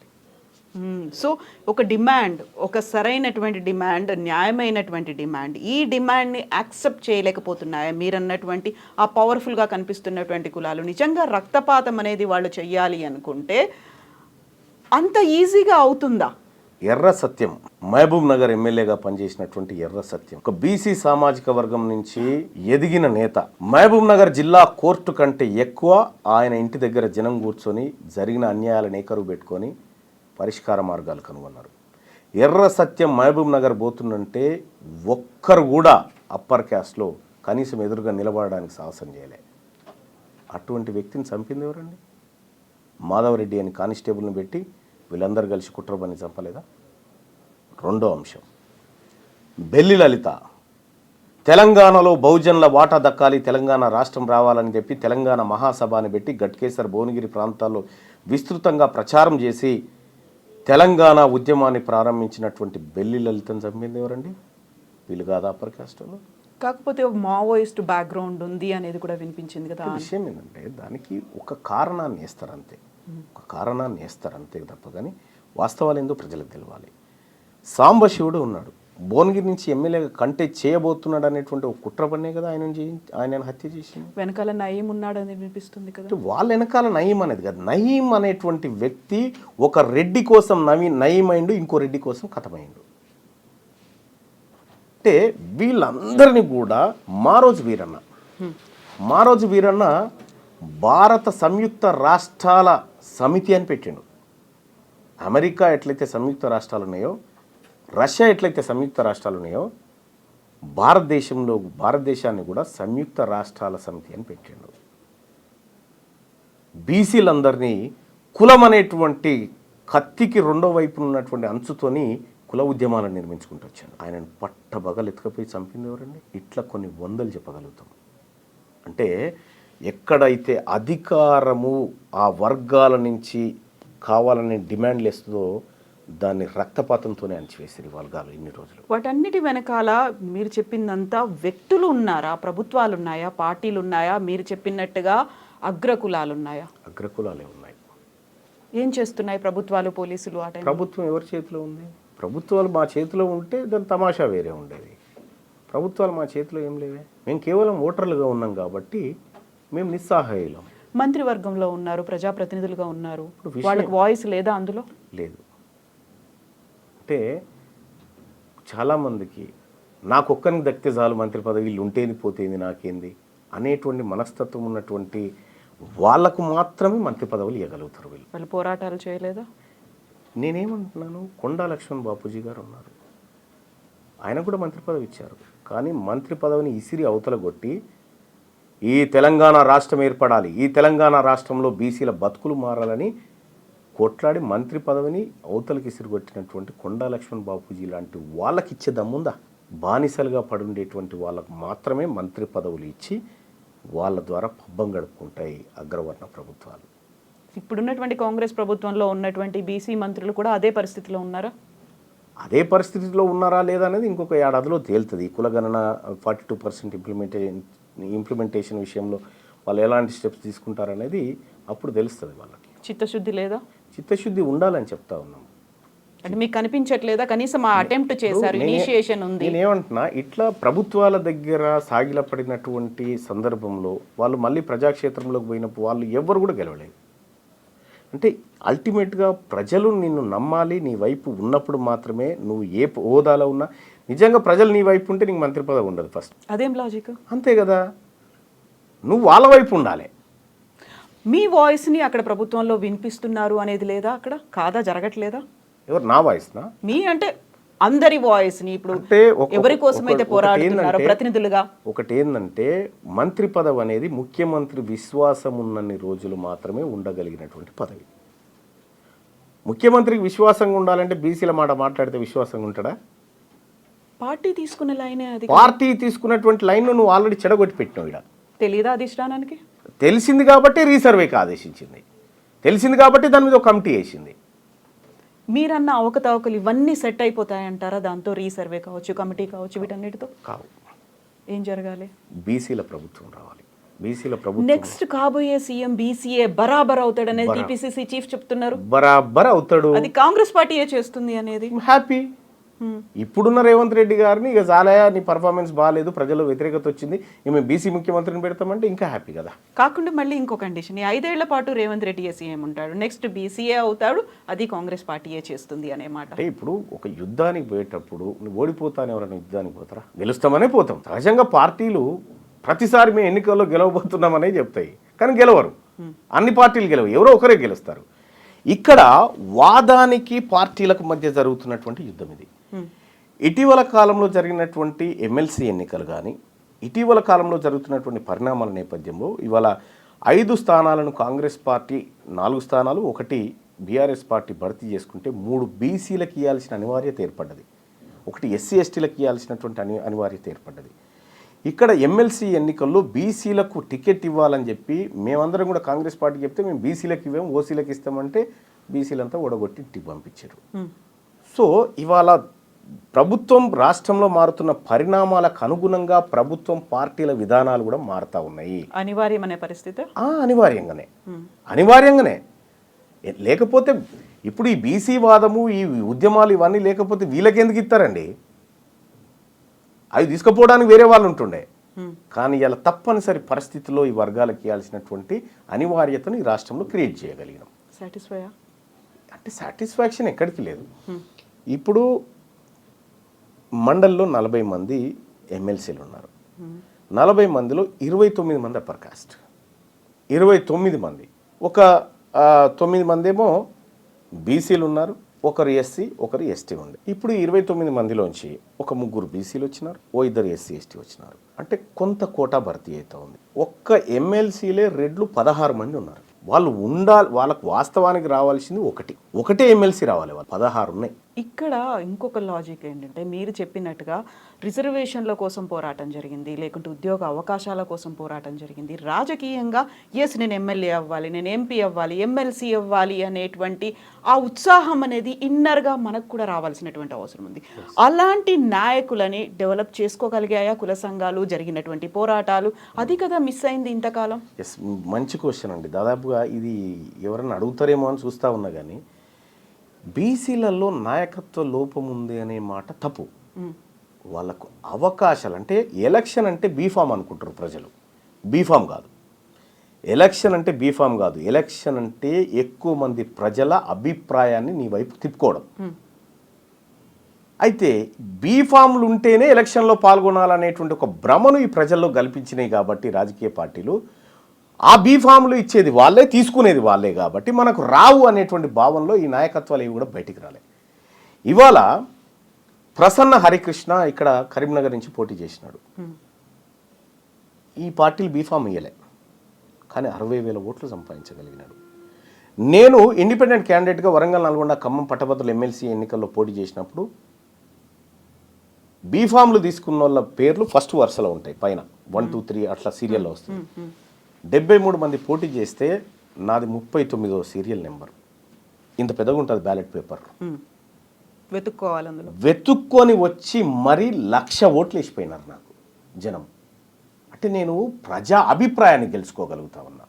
సో ఒక డిమాండ్, ఒక సరైనటువంటి డిమాండ్, న్యాయమైనటువంటి డిమాండ్, ఈ డిమాండ్ని యాక్సెప్ట్ చేయలేకపోతున్నాయా మీరు అన్నటువంటి ఆ పవర్ఫుల్గా కనిపిస్తున్నటువంటి కులాలు? నిజంగా రక్తపాతం అనేది వాళ్ళు చెయ్యాలి అనుకుంటే అంత ఈజీగా అవుతుందా? ఎర్ర సత్యం మహబూబ్ నగర్ ఎమ్మెల్యేగా పనిచేసినటువంటి ఎర్ర సత్యం ఒక బీసీ సామాజిక వర్గం నుంచి ఎదిగిన నేత. మహబూబ్ నగర్ జిల్లా కోర్టు కంటే ఎక్కువ ఆయన ఇంటి దగ్గర జనం కూర్చొని జరిగిన అన్యాయాలను ఏకరువు పెట్టుకొని పరిష్కార మార్గాలు కనుగొన్నారు. ఎర్ర సత్యం మహబూబ్ నగర్ పోతుందంటే ఒక్కరు కూడా అప్పర్ క్యాస్ట్లో కనీసం ఎదురుగా నిలబడడానికి సాహసం చేయలే. అటువంటి వ్యక్తిని చంపింది ఎవరండి? మాధవరెడ్డి అని కానిస్టేబుల్ని పెట్టి వీళ్ళందరూ కలిసి కుట్రబని చంపలేదా? రెండో అంశం, బెల్లి లలిత తెలంగాణలో బహుజనుల వాటా దక్కాలి, తెలంగాణ రాష్ట్రం రావాలని చెప్పి తెలంగాణ మహాసభ అని పెట్టి గట్కేసర్, భువనగిరి ప్రాంతాల్లో విస్తృతంగా ప్రచారం చేసి తెలంగాణ ఉద్యమాన్ని ప్రారంభించినటువంటి బెల్లి లలితను చంపింది ఎవరండి? వీళ్ళు కాదా అప్పర్ కాస్ట్లో? కాకపోతే మావోయిస్ట్ బ్యాక్గ్రౌండ్ ఉంది అనేది కూడా వినిపించింది కదా. విషయం ఏంటంటే దానికి ఒక కారణాన్ని వేస్తారు అంతే, ఒక కారణాన్ని వేస్తారు అంతే తప్ప కానీ వాస్తవాలు ఏందో ప్రజలకు తెలవాలి. సాంబశివుడు ఉన్నాడు, భువనగిరి నుంచి ఎమ్మెల్యేగా కంటెస్ట్ చేయబోతున్నాడు అనేటువంటి ఒక కుట్ర పన్నే కదా ఆయన హత్య చేసింది. వెనకాల నయీం ఉన్నాడు అని వినిపిస్తుంది కదా. వాళ్ళ వెనకాల నయీం అనేది కాదు, నయీం అనేటువంటి వ్యక్తి ఒక రెడ్డి కోసం నయీం అయిండు, ఇంకో రెడ్డి కోసం కథమైండు. అంటే వీళ్ళందరినీ కూడా మారోజు వీరన్న భారత సంయుక్త రాష్ట్రాల సమితి అని పెట్టిండు. అమెరికా ఎట్లయితే సంయుక్త రాష్ట్రాలు ఉన్నాయో, రష్యా ఎట్లయితే సంయుక్త రాష్ట్రాలు ఉన్నాయో, భారతదేశాన్ని కూడా సంయుక్త రాష్ట్రాల సమితి అని పెట్టిండు. బీసీలందరినీ కులం అనేటువంటి కత్తికి రెండో వైపు ఉన్నటువంటి అంచుతోని కుల ఉద్యమాలను నిర్మించుకుంటూ వచ్చాను. ఆయనను పట్టబగలు ఎత్తుకపోయి చంపింది ఎవరండి? ఇట్లా కొన్ని వందలు చెప్పగలుగుతాం. అంటే ఎక్కడైతే అధికారము ఆ వర్గాల నుంచి కావాలనే డిమాండ్లు వేస్తుందో దాన్ని రక్తపాతంతోనే అణచివేసారు ఈ వర్గాలు ఇన్ని రోజులు. వాటన్నిటి వెనకాల మీరు చెప్పిందంతా వ్యక్తులు ఉన్నారా, ప్రభుత్వాలు ఉన్నాయా, పార్టీలు ఉన్నాయా, మీరు చెప్పినట్టుగా అగ్రకులాలు ఉన్నాయా? అగ్రకులాలే ఉన్నాయి. ఏం చేస్తున్నాయి ప్రభుత్వాలు, పోలీసులు? ఆ టైం ప్రభుత్వం ఎవరి చేతిలో ఉంది? ప్రభుత్వాలు మా చేతిలో ఉంటే దాని తమాషా వేరే ఉండేది. ప్రభుత్వాలు మా చేతిలో ఏం లేవే. మేము కేవలం ఓటర్లుగా ఉన్నాం కాబట్టి మేము నిస్సహాయులం. మంత్రివర్గంలో ఉన్నారు, ప్రజాప్రతినిధులుగా ఉన్నారు, వాళ్ళకి వాయిస్ లేదా అందులో? లేదు. అంటే చాలామందికి నాకు ఒక్కరికి దక్కితే చాలు మంత్రి పదవి, ఉంటేది పోతేంది నాకేంది అనేటువంటి మనస్తత్వం ఉన్నటువంటి వాళ్లకు మాత్రమే మంత్రి పదవులు ఇవ్వగలుగుతారు. వాళ్ళు పోరాటాలు చేయలేదా? నేనేమంటున్నాను, కొండా లక్ష్మణ్ బాపూజీ గారు ఉన్నారు, ఆయన కూడా మంత్రి పదవి ఇచ్చారు. కానీ మంత్రి పదవిని ఇసిరి అవతల కొట్టి ఈ తెలంగాణ రాష్ట్రం ఏర్పడాలి, ఈ తెలంగాణ రాష్ట్రంలో బీసీల బతుకులు మారాలని కొట్లాడి మంత్రి పదవిని అవతలకి ఇసిరిగొట్టినటువంటి కొండా లక్ష్మణ్ బాపూజీ లాంటి వాళ్ళకి ఇచ్చే దమ్ముందా? బానిసలుగా పడుండేటువంటి వాళ్ళకు మాత్రమే మంత్రి పదవులు ఇచ్చి వాళ్ళ ద్వారా పబ్బం గడుపుకుంటాయి అగ్రవర్ణ ప్రభుత్వాలు. ఇప్పుడున్నటువంటి కాంగ్రెస్ ప్రభుత్వంలో ఉన్నటువంటి బీసీ మంత్రులు కూడా అదే పరిస్థితిలో ఉన్నారా? అదే పరిస్థితిలో ఉన్నారా లేదా అనేది ఇంకొక ఏడాదిలో తేలుతుంది. కులగణన 42% ఇంప్లిమెంటేషన్ విషయంలో వాళ్ళు ఎలాంటి స్టెప్స్ తీసుకుంటారనేది అప్పుడు తెలుస్తుంది వాళ్ళకి. చిత్తశుద్ధి లేదా? చిత్తశుద్ధి ఉండాలని చెప్తా ఉన్నాం. అంటే మీకు కనిపించట్లేదా? కనీసం ఆ అటెంప్ట్ చేశారు, ఇనిషియేషన్ ఉంది. నేనేమంటున్నా, ఇట్లా ప్రభుత్వాల దగ్గర సాగిలపడినటువంటి సందర్భంలో వాళ్ళు మళ్ళీ ప్రజాక్షేత్రంలోకి పోయినప్పుడు వాళ్ళు ఎవరు కూడా గెలవలేదు. అంటే అల్టిమేట్గా ప్రజలు నిన్ను నమ్మాలి, నీ వైపు ఉన్నప్పుడు మాత్రమే నువ్వు ఏ హోదాలో ఉన్నా. నిజంగా ప్రజలు నీ వైపు ఉంటే నీకు మంత్రి పదవి ఉండదు ఫస్ట్. అదేం లాజిక్? అంతే కదా, నువ్వు వాళ్ళ వైపు ఉండాలి. మీ వాయిస్ని అక్కడ ప్రభుత్వంలో వినిపిస్తున్నారు అనేది లేదా? అక్కడ కాదా, జరగట్లేదా? ఎవరు నా వాయిస్నా? మీ అంటే అందరి వాయిస్ని ఇప్పుడు అంటే ఎవరి కోసమైతే పోరాడుతున్నారో ప్రతినిధులుగా. ఒకటి ఏంటంటే మంత్రి పదవి అనేది ముఖ్యమంత్రి విశ్వాసం ఉన్నన్ని రోజులు మాత్రమే ఉండగలిగినటువంటి పదవి. ముఖ్యమంత్రికి విశ్వాసంగా ఉండాలంటే బీసీల మాట మాట్లాడితే విశ్వాసంగా ఉంటాడా? పార్టీ తీసుకున్న లైనే అది. పార్టీ తీసుకున్నటువంటి లైన్ నువ్వు ఆల్రెడీ చెడగొట్టి పెట్టినావు. ఇక్కడ తెలీదా అధిష్టానానికి? తెలిసింది కాబట్టి రీసర్వేకి ఆదేశించింది, తెలిసింది కాబట్టి దాని మీద ఒక కమిటీ వేసింది. మీరన్న అవకతవకలు ఇవన్నీ సెట్ అయిపోతాయంటారా దాంతో? రీసర్వే కావచ్చు, కమిటీ కావచ్చు, వీటన్నిటితో కావు. ఏం జరగాలి? బీసీల ప్రభుత్వం రావాలి. బీసీల ప్రభుత్వం నెక్స్ట్ కాబోయే సీఎం బీసీఏ బరాబర్ అవుతాడు అనేది టీపీసీసీ చీఫ్ చెప్తున్నారు. బరాబర్ అవుతాడు. అది కాంగ్రెస్ పార్టీయే చేస్తుంది అనేది. హ్యాపీ. ఇప్పుడున్న రేవంత్ రెడ్డి గారిని ఇక చాలయా, నీ పర్ఫార్మెన్స్ బాగాలేదు, ప్రజల్లో వ్యతిరేకత వచ్చింది, మేము బీసీ ముఖ్యమంత్రిని పెడతామంటే ఇంకా హ్యాపీ కదా. కాకుండా మళ్ళీ ఇంకో కండిషన్, ఈ 5 ఏళ్ల పాటు రేవంత్ రెడ్డి సీఎం ఉంటాడు, నెక్స్ట్ బీసీఏ అవుతాడు, అది కాంగ్రెస్ పార్టీయే చేస్తుంది అనే మాట. అంటే ఇప్పుడు ఒక యుద్ధానికి పోయేటప్పుడు నువ్వు ఓడిపోతాను, ఎవరైనా యుద్ధానికి పోతారా? గెలుస్తామనే పోతాం. సహజంగా పార్టీలు ప్రతిసారి మేము ఎన్నికల్లో గెలవబోతున్నామనే చెప్తాయి, కానీ గెలవరు. అన్ని పార్టీలు గెలవు, ఎవరో ఒకరే గెలుస్తారు. ఇక్కడ వాదానికి పార్టీలకు మధ్య జరుగుతున్నటువంటి యుద్ధం ఇది. ఇటీవల కాలంలో జరిగినటువంటి ఎమ్మెల్సీ ఎన్నికలు కానీ, ఇటీవల కాలంలో జరుగుతున్నటువంటి పరిణామాల నేపథ్యంలో ఇవాళ 5 స్థానాలను కాంగ్రెస్ పార్టీ, 4 స్థానాలు, 1 బీఆర్ఎస్ పార్టీ భర్తీ చేసుకుంటే 3 బీసీలకు ఇవ్వాల్సిన అనివార్యత ఏర్పడ్డది, 1 ఎస్సీ ఎస్టీలకు ఇవ్వాల్సినటువంటి అనివార్యత ఏర్పడ్డది. ఇక్కడ ఎమ్మెల్సీ ఎన్నికల్లో బీసీలకు టికెట్ ఇవ్వాలని చెప్పి మేమందరం కూడా కాంగ్రెస్ పార్టీ చెప్తే మేము బీసీలకు ఇవ్వాము, ఓసీలకు ఇస్తామంటే బీసీలంతా ఓడగొట్టి ఇంటికి పంపించారు. సో ఇవాళ ప్రభుత్వం రాష్ట్రంలో మారుతున్న పరిణామాలకు అనుగుణంగా ప్రభుత్వం పార్టీల విధానాలు కూడా మారుతూ ఉన్నాయి. అనివార్యమనే పరిస్థితి. అనివార్యంగానే లేకపోతే ఇప్పుడు ఈ బీసీ వాదము, ఈ ఉద్యమాలు ఇవన్నీ లేకపోతే వీళ్ళకెందుకు ఇస్తారండి? అవి తీసుకుపోవడానికి వేరే వాళ్ళు ఉంటుండే. కానీ ఇలా తప్పనిసరి పరిస్థితుల్లో ఈ వర్గాలకు ఇవ్వాల్సినటువంటి అనివార్యతను ఈ రాష్ట్రంలో క్రియేట్ చేయగలిగినాం. అంటే సాటిస్ఫాక్షన్ ఎక్కడికి లేదు. ఇప్పుడు మండల్లో 40 మంది ఎమ్మెల్సీలు ఉన్నారు. 40 మందిలో 29 మంది అప్పర్ కాస్ట్, 29 మంది, ఒక 9 మంది ఏమో బీసీలు ఉన్నారు, ఒకరు ఎస్సీ, ఒకరు ఎస్టీ ఉంది. ఇప్పుడు 29 మందిలోంచి ఒక 3 బీసీలు వచ్చినారు, 2 ఎస్సీ ఎస్టీ వచ్చినారు. అంటే కొంత కోటా భర్తీ అవుతా ఉంది. ఒక్క ఎమ్మెల్సీలే రెడ్లు 16 మంది ఉన్నారు. వాళ్ళు ఉండాలి, వాళ్ళకు వాస్తవానికి రావాల్సింది ఒకటే ఎమ్మెల్సీ రావాలి, వాళ్ళు 16 ఉన్నాయి. ఇక్కడ ఇంకొక లాజిక్ ఏంటంటే మీరు చెప్పినట్టుగా రిజర్వేషన్ల కోసం పోరాటం జరిగింది, లేకుంటే ఉద్యోగ అవకాశాల కోసం పోరాటం జరిగింది. రాజకీయంగా ఎస్ నేను ఎమ్మెల్యే అవ్వాలి, నేను ఎంపీ అవ్వాలి, ఎమ్మెల్సీ అవ్వాలి అనేటువంటి ఆ ఉత్సాహం అనేది ఇన్నర్గా మనకు కూడా రావాల్సినటువంటి అవసరం ఉంది. అలాంటి నాయకులని డెవలప్ చేసుకోగలిగాయా కుల సంఘాలు? జరిగినటువంటి పోరాటాలు అది కదా మిస్ అయింది ఇంతకాలం. ఎస్, మంచి క్వశ్చన్ అండి. దాదాపుగా ఇది ఎవరన్నా అడుగుతారేమో అని చూస్తూ ఉన్నా కానీ బీసీలలో నాయకత్వ లోపం ఉంది అనే మాట తప్పు. వాళ్ళకు అవకాశాలు అంటే ఎలక్షన్ అంటే బీఫామ్ అనుకుంటారు ప్రజలు. బీఫామ్ కాదు ఎలక్షన్ అంటే, బీఫామ్ కాదు ఎలక్షన్ అంటే ఎక్కువ మంది ప్రజల అభిప్రాయాన్ని నీ వైపు తిప్పుకోవడం. అయితే బీఫామ్లు ఉంటేనే ఎలక్షన్లో పాల్గొనాలనేటువంటి ఒక భ్రమను ఈ ప్రజల్లో కల్పించినాయి కాబట్టి రాజకీయ పార్టీలు ఆ బీఫామ్లు ఇచ్చేది వాళ్ళే, తీసుకునేది వాళ్ళే కాబట్టి మనకు రావు అనేటువంటి భావనలో ఈ నాయకత్వాలు ఇవి కూడా బయటికి రాలే. ఇవాళ ప్రసన్న హరికృష్ణ ఇక్కడ కరీంనగర్ నుంచి పోటీ చేసినాడు. ఈ పార్టీలు బీఫామ్ ఇయ్యలే, కానీ 60,000 ఓట్లు సంపాదించగలిగినాడు. నేను ఇండిపెండెంట్ క్యాండిడేట్గా వరంగల్, నల్గొండ, ఖమ్మం పట్టభద్రుల ఎమ్మెల్సీ ఎన్నికల్లో పోటీ చేసినప్పుడు బీఫామ్లు తీసుకున్న వాళ్ళ పేర్లు ఫస్ట్ వరుసలో ఉంటాయి, పైన 1, 2, 3 అట్లా సీరియల్లో వస్తుంది. 73 మంది పోటీ చేస్తే నాది 39వ సీరియల్ నెంబర్. ఇంత పెద్దగా ఉంటుంది బ్యాలెట్ పేపర్. వెతుక్కోవాలి అందులో. వెతుక్కొని వచ్చి మరీ 1,00,000 ఓట్లు వేసిపోయినారు నాకు జనం. అంటే నేను ప్రజా అభిప్రాయాన్ని గెలుచుకోగలుగుతా ఉన్నా,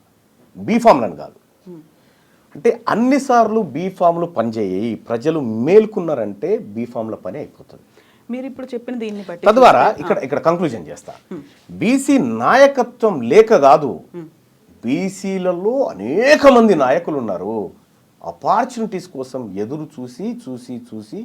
బీఫామ్లను కాదు. అంటే అన్నిసార్లు బీఫామ్లు పనిచేయి, ప్రజలు మేల్కున్నారంటే బీఫామ్ల పని అయిపోతుంది. మీరు ఇప్పుడు చెప్పిన దీన్ని బట్టి తద్వారా ఇక్కడ కంక్లూజన్ చేస్తా, బీసీ నాయకత్వం లేక కాదు, బీసీలలో అనేక మంది నాయకులు ఉన్నారు. ఆపర్చునిటీస్ కోసం ఎదురు చూసి చూసి చూసి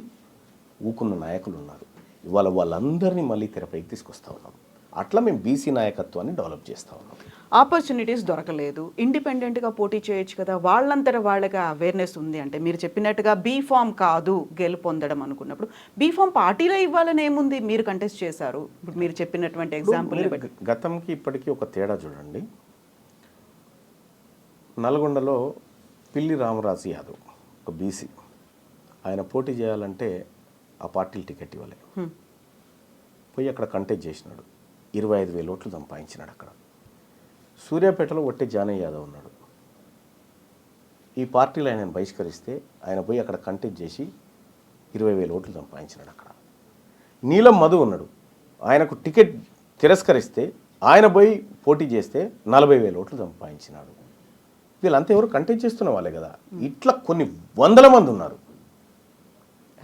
ఊకున్న నాయకులు ఉన్నారు. ఇవాళ వాళ్ళందరినీ మళ్ళీ తెరపైకి తీసుకొస్తా ఉన్నాం. అట్లా మేము బీసీ నాయకత్వాన్ని డెవలప్ చేస్తా ఉన్నాం. ఆపర్చునిటీస్ దొరకలేదు, ఇండిపెండెంట్గా పోటీ చేయొచ్చు కదా, వాళ్ళంతటా వాళ్ళగా అవేర్నెస్ ఉంది అంటే మీరు చెప్పినట్టుగా బీఫామ్ కాదు గెలుపొందడం అనుకున్నప్పుడు బీఫామ్ పార్టీలో ఇవ్వాలని ఏముంది, మీరు కంటెస్ట్ చేశారు. ఇప్పుడు మీరు చెప్పినటువంటి ఎగ్జాంపుల్ గతంకి ఇప్పటికీ ఒక తేడా చూడండి. నల్గొండలో పిల్లి రామరాజు యాదవ్ ఒక బీసీ, ఆయన పోటీ చేయాలంటే ఆ పార్టీలు టికెట్ ఇవ్వలే, పోయి అక్కడ కంటెస్ట్ చేసినాడు, 25,000 ఓట్లు సంపాదించినాడు. అక్కడ సూర్యాపేటలో ఒట్టే జానయ్య యాదవ్ ఉన్నాడు, ఈ పార్టీలో ఆయన బహిష్కరిస్తే ఆయన పోయి అక్కడ కంటెస్ట్ చేసి 20,000 ఓట్లు సంపాదించినాడు. అక్కడ నీలం మధు ఉన్నాడు, ఆయనకు టికెట్ తిరస్కరిస్తే ఆయన పోయి పోటీ చేస్తే 40,000 ఓట్లు సంపాదించినాడు. వీళ్ళంతా ఎవరు కంటెస్ట్ చేస్తున్న వాళ్ళే కదా. ఇట్లా కొన్ని వందల మంది ఉన్నారు.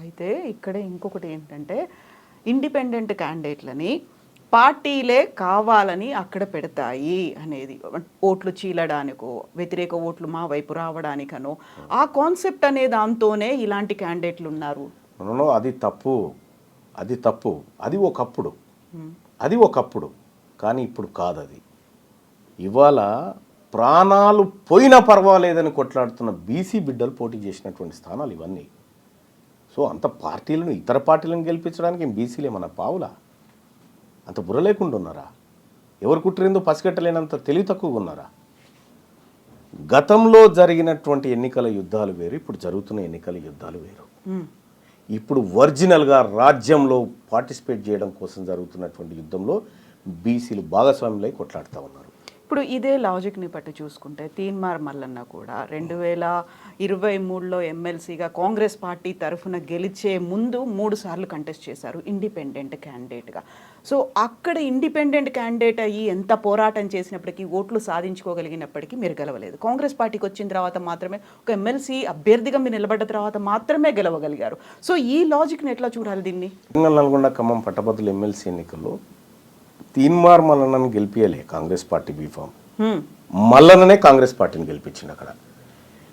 అయితే ఇక్కడే ఇంకొకటి ఏంటంటే ఇండిపెండెంట్ క్యాండిడేట్లని పార్టీలే కావాలని అక్కడ పెడతాయి అనేది, ఓట్లు చీలడానికో వ్యతిరేక ఓట్లు మా వైపు రావడానికనో, ఆ కాన్సెప్ట్ అనే దాంతోనే ఇలాంటి క్యాండిడేట్లు ఉన్నారు. అది తప్పు, అది తప్పు. అది ఒకప్పుడు కానీ ఇప్పుడు కాదు. అది ఇవాళ ప్రాణాలు పోయినా పర్వాలేదని కొట్లాడుతున్న బీసీ బిడ్డలు పోటీ చేసినటువంటి స్థానాలు ఇవన్నీ. సో అంత పార్టీలను, ఇతర పార్టీలను గెలిపించడానికి బీసీలే మన పావులా? అంత బుర్ర లేకుండా ఉన్నారా? ఎవరు కుట్టిరిందో పసిగట్టలేనంత తెలివి తక్కువగా ఉన్నారా? గతంలో జరిగినటువంటి ఎన్నికల యుద్ధాలు వేరు, ఇప్పుడు జరుగుతున్న ఎన్నికల యుద్ధాలు వేరు. ఇప్పుడు ఒరిజినల్గా రాజ్యంలో పార్టిసిపేట్ చేయడం కోసం జరుగుతున్నటువంటి యుద్ధంలో బీసీలు భాగస్వాములై కొట్లాడుతూ ఉన్నారు. ఇప్పుడు ఇదే లాజిక్ని బట్టి చూసుకుంటే తీన్మార్ మల్లన్న కూడా 2023లో ఎమ్మెల్సీగా కాంగ్రెస్ పార్టీ తరఫున గెలిచే ముందు 3 సార్లు కంటెస్ట్ చేశారు ఇండిపెండెంట్ క్యాండిడేట్గా. సో అక్కడ ఇండిపెండెంట్ క్యాండిడేట్ అయ్యి ఎంత పోరాటం చేసినప్పటికీ, ఓట్లు సాధించుకోగలిగినప్పటికీ మీరు గెలవలేదు. కాంగ్రెస్ పార్టీకి వచ్చిన తర్వాత మాత్రమే, ఒక ఎమ్మెల్సీ అభ్యర్థిగా మీరు నిలబడ్డ తర్వాత మాత్రమే గెలవగలిగారు. సో ఈ లాజిక్ని ఎట్లా చూడాలి దీన్ని? నల్గొండ ఖమ్మం పట్టభద్రుల ఎమ్మెల్సీ ఎన్నికల్లో తీన్మార్ మల్లన్నను గెలిపియలే కాంగ్రెస్ పార్టీ బీఫామ్, మల్లన్ననే కాంగ్రెస్ పార్టీని గెలిపించింది. అక్కడ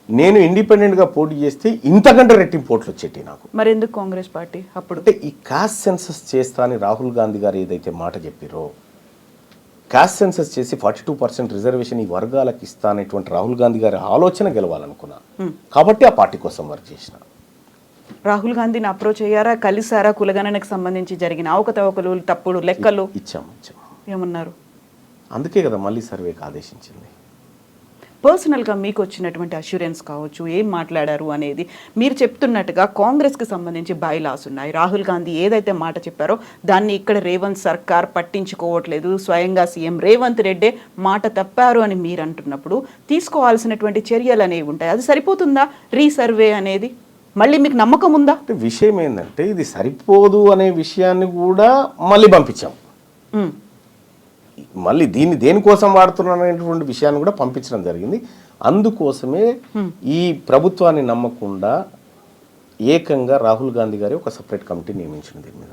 నేను ఇండిపెండెంట్గా పోటీ చేస్తే ఇంతకంటే రెట్టింపు ఓట్లు వచ్చేటి నాకు. మరి ఎందుకు కాంగ్రెస్ పార్టీ అప్పుడు? అంటే ఈ కాస్ట్ సెన్సస్ చేస్తా అని రాహుల్ గాంధీ గారు ఏదైతే మాట చెప్పారో, కాస్ట్ సెన్సస్ చేసి 42% రిజర్వేషన్ ఈ వర్గాలకు ఇస్తా అనేటువంటి రాహుల్ గాంధీ గారి ఆలోచన గెలవాలనుకున్నా, కాబట్టి ఆ పార్టీ కోసం వర్క్ చేసిన. రాహుల్ గాంధీని అప్రోచ్ అయ్యారా, కలిసారా? కులగణనకు సంబంధించి జరిగిన అవకతవకలు, తప్పుడు లెక్కలు ఇచ్చాము. ఏమన్నారు? అందుకే కదా మళ్ళీ సర్వేకి ఆదేశించింది. పర్సనల్గా మీకు వచ్చినటువంటి అష్యూరెన్స్ కావచ్చు, ఏం మాట్లాడారు అనేది. మీరు చెప్తున్నట్టుగా కాంగ్రెస్కి సంబంధించి బైలాస్ ఉన్నాయి. రాహుల్ గాంధీ ఏదైతే మాట చెప్పారో దాన్ని ఇక్కడ రేవంత్ సర్కార్ పట్టించుకోవట్లేదు, స్వయంగా సీఎం రేవంత్ రెడ్డే మాట తప్పారు అని మీరు అంటున్నప్పుడు తీసుకోవాల్సినటువంటి చర్యలు అనేవి ఉంటాయి. అది సరిపోతుందా రీసర్వే అనేది? మళ్ళీ మీకు నమ్మకం ఉందా? అంటే విషయం ఏంటంటే ఇది సరిపోదు అనే విషయాన్ని కూడా మళ్ళీ పంపించాం. మళ్ళీ దీన్ని దేనికోసం వాడుతున్నాను అనేటువంటి విషయాన్ని కూడా పంపించడం జరిగింది. అందుకోసమే ఈ ప్రభుత్వాన్ని నమ్మకుండా ఏకంగా రాహుల్ గాంధీ గారి ఒక సపరేట్ కమిటీ నియమించింది దీని మీద,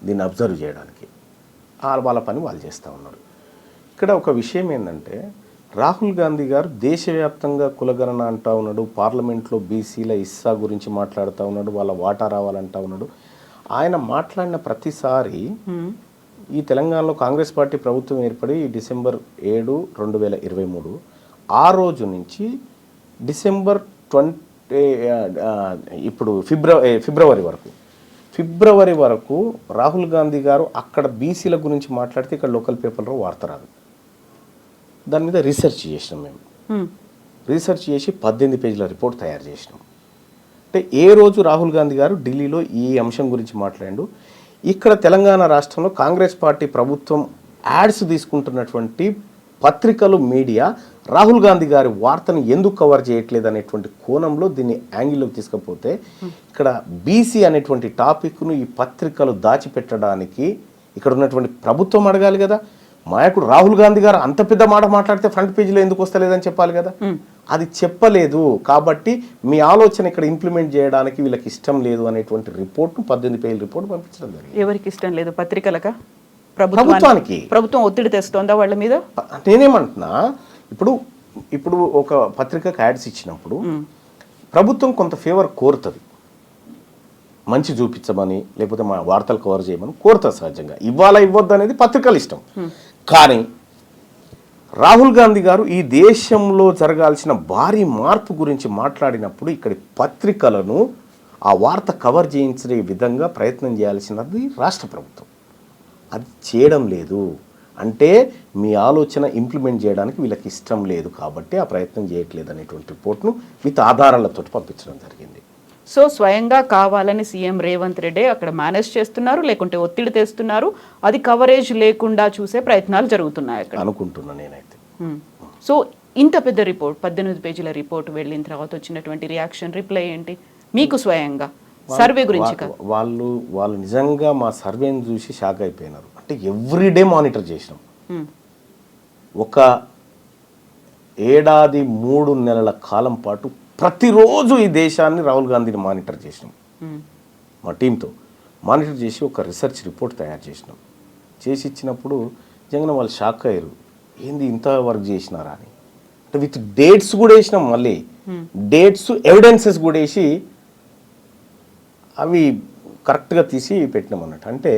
దీన్ని అబ్జర్వ్ చేయడానికి. వాళ్ళ పని వాళ్ళు చేస్తూ ఉన్నారు. ఇక్కడ ఒక విషయం ఏంటంటే రాహుల్ గాంధీ గారు దేశవ్యాప్తంగా కులగణన అంటూ ఉన్నాడు, పార్లమెంట్లో బీసీల ఇస్సా గురించి మాట్లాడుతూ ఉన్నాడు, వాళ్ళ వాటా రావాలంటా ఉన్నాడు. ఆయన మాట్లాడిన ప్రతిసారి ఈ తెలంగాణలో కాంగ్రెస్ పార్టీ ప్రభుత్వం ఏర్పడి December 7, 2023 ఆ రోజు నుంచి December 20 ఇప్పుడు ఫిబ్రవరి వరకు రాహుల్ గాంధీ గారు అక్కడ బీసీల గురించి మాట్లాడితే ఇక్కడ లోకల్ పేపర్లో వార్త రాదు. దాని మీద రీసెర్చ్ చేసినాం మేము. రీసెర్చ్ చేసి 18 పేజీల రిపోర్ట్ తయారు చేసినాం. అంటే ఏ రోజు రాహుల్ గాంధీ గారు ఢిల్లీలో ఈ అంశం గురించి మాట్లాడాడు, ఇక్కడ తెలంగాణ రాష్ట్రంలో కాంగ్రెస్ పార్టీ ప్రభుత్వం యాడ్స్ తీసుకుంటున్నటువంటి పత్రికలు, మీడియా రాహుల్ గాంధీ గారి వార్తను ఎందుకు కవర్ చేయట్లేదు అనేటువంటి కోణంలో దీన్ని యాంగిల్లోకి తీసుకపోతే ఇక్కడ బీసీ అనేటువంటి టాపిక్ను ఈ పత్రికలు దాచిపెట్టడానికి ఇక్కడ ఉన్నటువంటి ప్రభుత్వం అడగాలి కదా. నాయకుడు రాహుల్ గాంధీ గారు అంత పెద్ద మాట మాట్లాడితే ఫ్రంట్ పేజీలో ఎందుకు వస్తలేదని చెప్పాలి కదా. అది చెప్పలేదు కాబట్టి మీ ఆలోచన ఇక్కడ ఇంప్లిమెంట్ చేయడానికి వీళ్ళకి ఇష్టం లేదు అనేటువంటి రిపోర్ట్ 18 పేజీల రిపోర్ట్ పంపించడం జరిగింది. ఎవరికి ఇష్టం లేదు? పత్రికలక? ప్రభుత్వానికి. ప్రభుత్వం ఒత్తిడి తెస్తోందా వాళ్ళ మీద? నేనేమంటున్నా, ఇప్పుడు ఒక పత్రికకు యాడ్స్ ఇచ్చినప్పుడు ప్రభుత్వం కొంత ఫేవర్ కోరుతుంది, మంచి చూపించమని లేకపోతే మా వార్తలు కవర్ చేయమని కోరుతుంది సహజంగా. ఇవ్వద్దు అనేది పత్రికల ఇష్టం. కానీ రాహుల్ గాంధీ గారు ఈ దేశంలో జరగాల్సిన భారీ మార్పు గురించి మాట్లాడినప్పుడు ఇక్కడి పత్రికలను ఆ వార్త కవర్ చేయించే విధంగా ప్రయత్నం చేయాల్సినది రాష్ట్ర ప్రభుత్వం. అది చేయడం లేదు. అంటే మీ ఆలోచన ఇంప్లిమెంట్ చేయడానికి వీళ్ళకి ఇష్టం లేదు కాబట్టి ఆ ప్రయత్నం చేయట్లేదు అనేటువంటి రిపోర్ట్ను విత్ ఆధారాలతో పంపించడం జరిగింది. సో స్వయంగా కావాలని సీఎం రేవంత్ రెడ్డి అక్కడ మేనేజ్ చేస్తున్నారు, లేకుంటే ఒత్తిడి తెస్తున్నారు, అది కవరేజ్ లేకుండా చూసే ప్రయత్నాలు జరుగుతున్నాయి అక్కడ అనుకుంటున్నా నేనైతే. సో ఇంత పెద్ద రిపోర్ట్, 18 పేజీల రిపోర్ట్ వెళ్ళిన తర్వాత వచ్చినటువంటి రియాక్షన్, రిప్లై ఏంటి మీకు స్వయంగా సర్వే గురించి? వాళ్ళు నిజంగా మా సర్వేని చూసి షాక్ అయిపోయినారు. అంటే ఎవ్రీడే మానిటర్ చేసినాం. ఒక ఏడాది 3 నెలల కాలం పాటు ప్రతిరోజు ఈ దేశాన్ని రాహుల్ గాంధీని మానిటర్ చేసినాం. మా టీంతో మానిటర్ చేసి ఒక రీసెర్చ్ రిపోర్ట్ తయారు చేసినాం. చేసి ఇచ్చినప్పుడు నిజంగా వాళ్ళు షాక్ అయ్యారు, ఏంది ఇంత వర్క్ చేసినారా అని. అంటే విత్ డేట్స్ కూడా వేసినాం, మళ్ళీ డేట్స్ ఎవిడెన్సెస్ కూడా వేసి అవి కరెక్ట్గా తీసి పెట్టినాం అన్నట్టు. అంటే